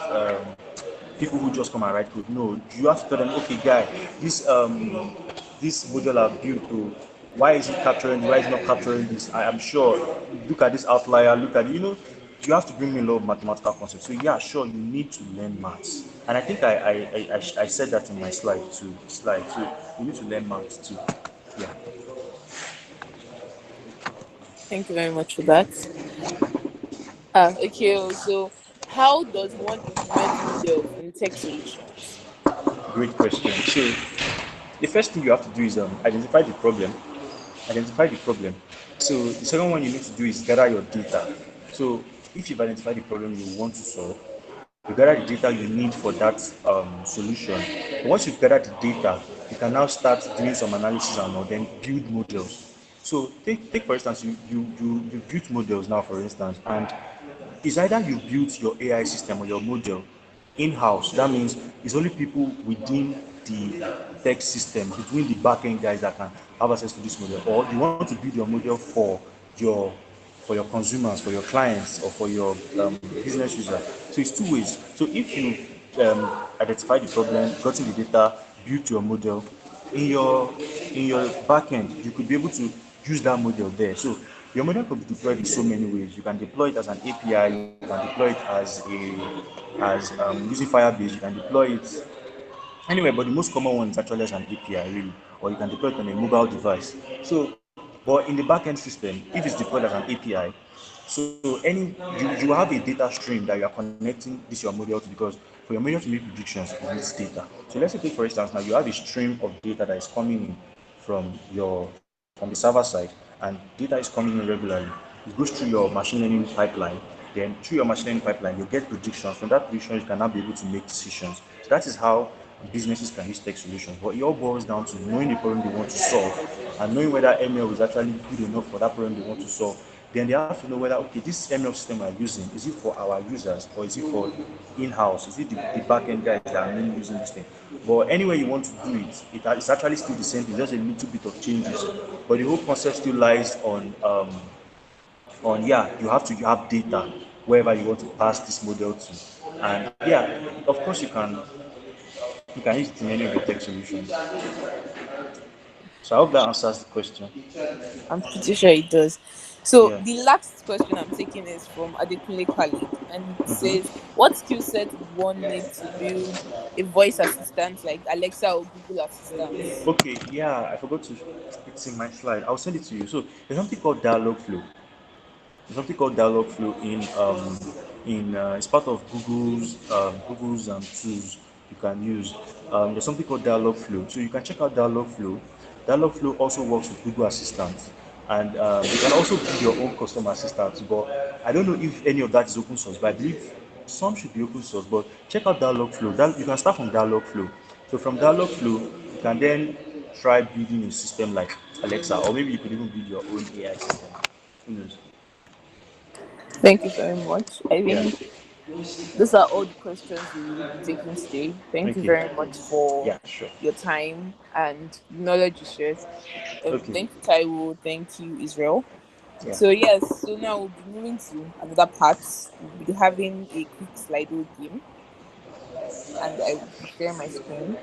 people who just come and write code. No, you have to tell them, okay, guy, this model I've built, oh, why is it capturing? Why is it not capturing this? I am sure. Look at this outlier. Look at you have to bring me a lot of mathematical concepts. So yeah, sure, you need to learn maths, and I think I said that in my slide too. Slide too. You need to learn maths too. Yeah. Thank you very much for that. Okay, so how does one implement models in tech solutions? Great question. So the first thing you have to do is identify the problem. Identify the problem. So the second one you need to do is gather your data. So if you've identified the problem you want to solve, you gather the data you need for that solution. But once you've gathered the data, you can now start doing some analysis and all, then build models. So take for instance, you built models now, for instance, and it's either you built your AI system or your model in-house. That means it's only people within the tech system, between the back-end guys that can have access to this model, or you want to build your model your for your consumers, for your clients, or for your business users. So it's two ways. So if you identify the problem, gotten the data, built your model, in your in your backend, you could be able to use that model there. So your model could be deployed in so many ways. You can deploy it as an API. You can deploy it as using Firebase. You can deploy it anyway, but the most common one is actually as an API, really, or you can deploy it on a mobile device. So, but in the backend system, if it's deployed as an API, so you have a data stream that you are connecting this your model to, because for your model to make predictions, it needs data. So let's say take for instance now you have a stream of data that is coming in from the server side, and data is coming in regularly. It goes through your machine learning pipeline. Then through your machine learning pipeline, you get predictions. From that prediction, you can now be able to make decisions. So that is how businesses can use tech solutions. But it all boils down to knowing the problem they want to solve and knowing whether ML is actually good enough for that problem they want to solve. Then they have to know whether, okay, this ML system we're using, is it for our users or is it for in-house? Is it the back-end guys that are mainly using this thing? But anyway you want to do it, it's actually still the same thing, just a little bit of changes. But the whole concept still lies on yeah, you have data wherever you want to pass this model to. And yeah, of course you can use it in any of your tech solutions. So I hope that answers the question. I'm pretty sure it does. So Yeah. the last question I'm taking is from Adekunle Khalid, and it says, "What skill set would one need to build a voice assistant like Alexa or Google Assistant?" Okay, yeah, I forgot to, it's in my slide. I'll send it to you. So there's something called dialogue flow. There's something called dialogue flow in it's part of Google's tools you can use. There's something called dialogue flow. So you can check out dialogue flow. Dialogue flow also works with Google Assistant, And you can also build your own custom assistant. But I don't know if any of that is open source, but I believe some should be open source. But check out Dialog Flow. You can start from Dialog Flow. So from Dialog Flow, you can then try building a system like Alexa, or maybe you could even build your own AI system. Who knows? Thank you very much. I Yeah. think these are all the questions we will be taking today. Thank you Okay. very much for Yeah, sure. your time and knowledge you shared. Okay. Thank you, Taiwo. Thank you, Israel. Yeah. So yes, so now we'll be moving to another part. We'll be having a quick Slido game, and I will be sharing my screen.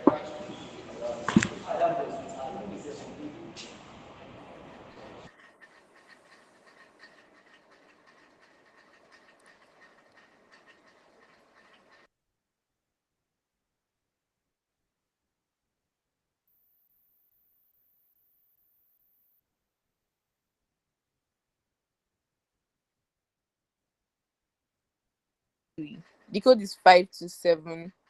The code is 52723.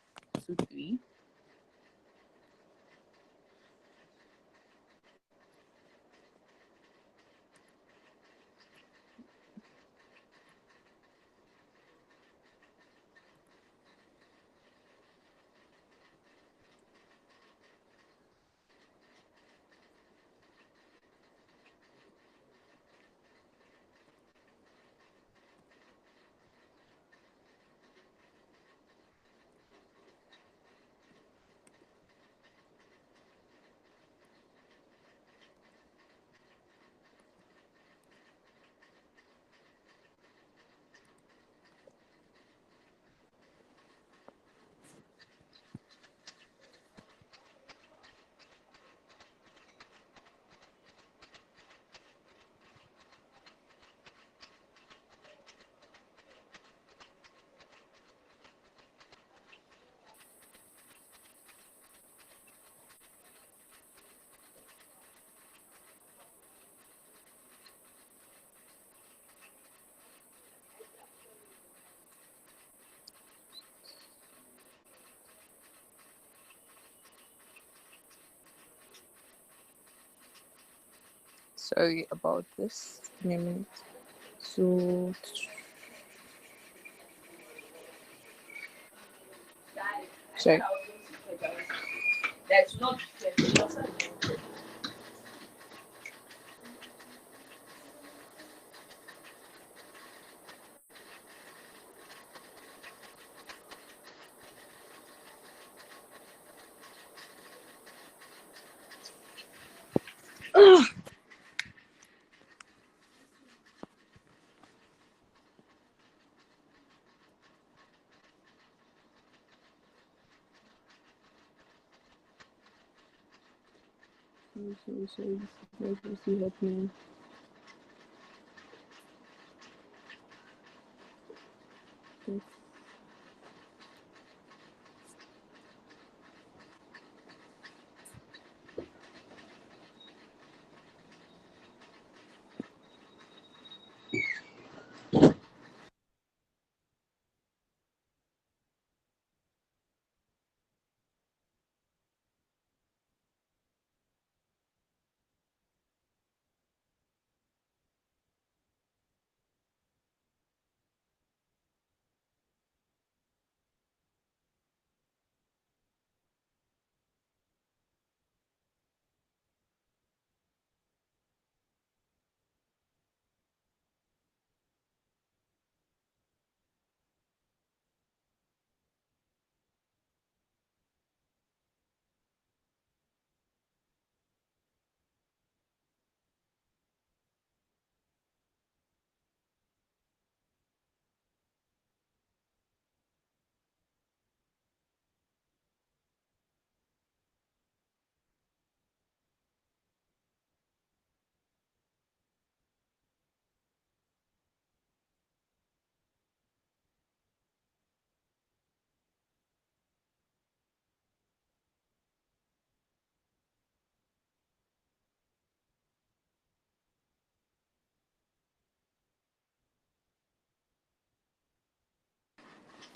Sorry about this. Give me a minute. So sorry. Sorry. This is happening.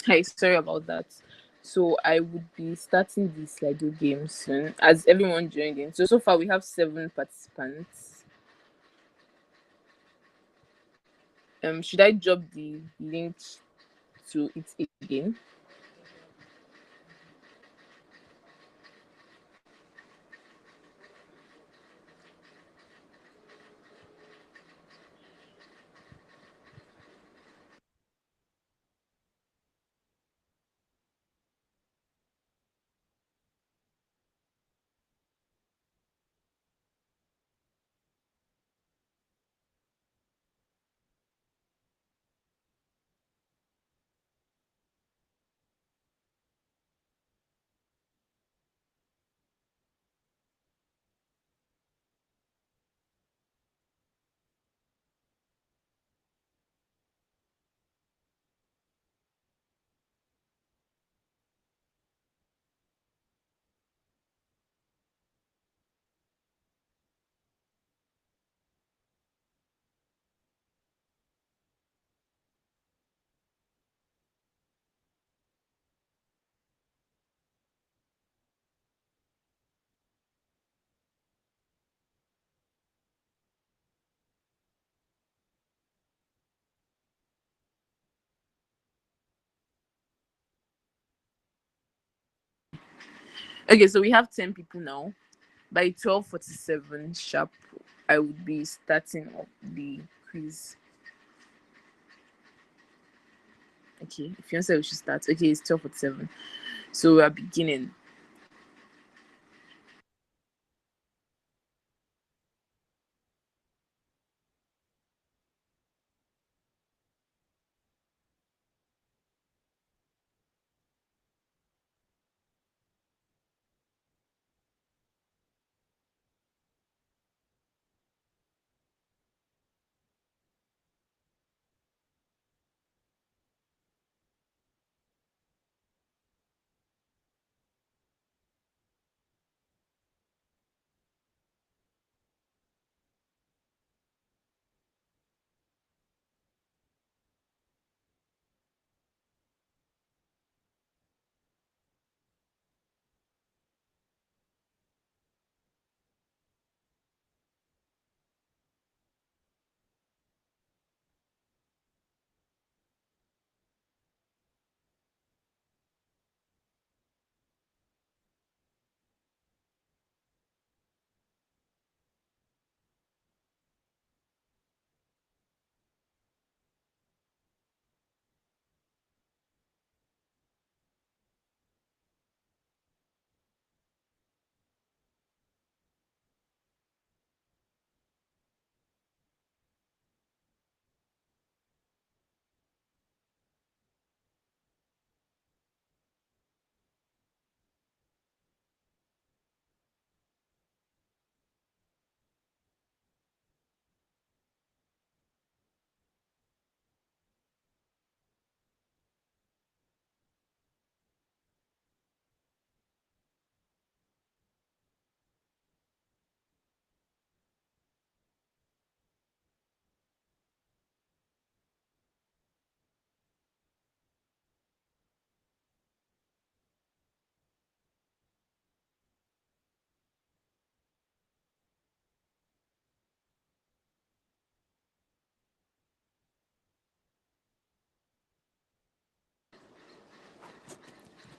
Hi, sorry about that. So I would be starting the Slido game soon as everyone joined in. So far we have 7 participants. Should I drop the link to it again? Okay, so we have 10 people now. By 12:47 sharp, I would be starting up the quiz. Okay, if you say we should start. Okay, it's 12:47. So we are beginning.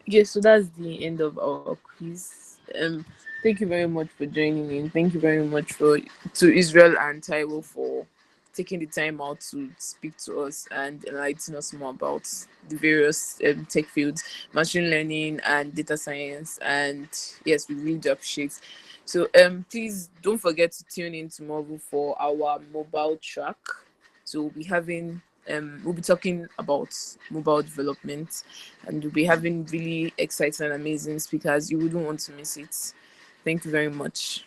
Yes, so that's the end of our quiz. Thank you very much for joining in. Thank you very much for to Israel and Taiwo for taking the time out to speak to us and enlighten us more about the various tech fields, machine learning and data science. And yes, we really do appreciate. So please don't forget to tune in tomorrow for our mobile track. So we'll be talking about mobile development, and we'll be having really exciting and amazing speakers. You wouldn't want to miss it. Thank you very much.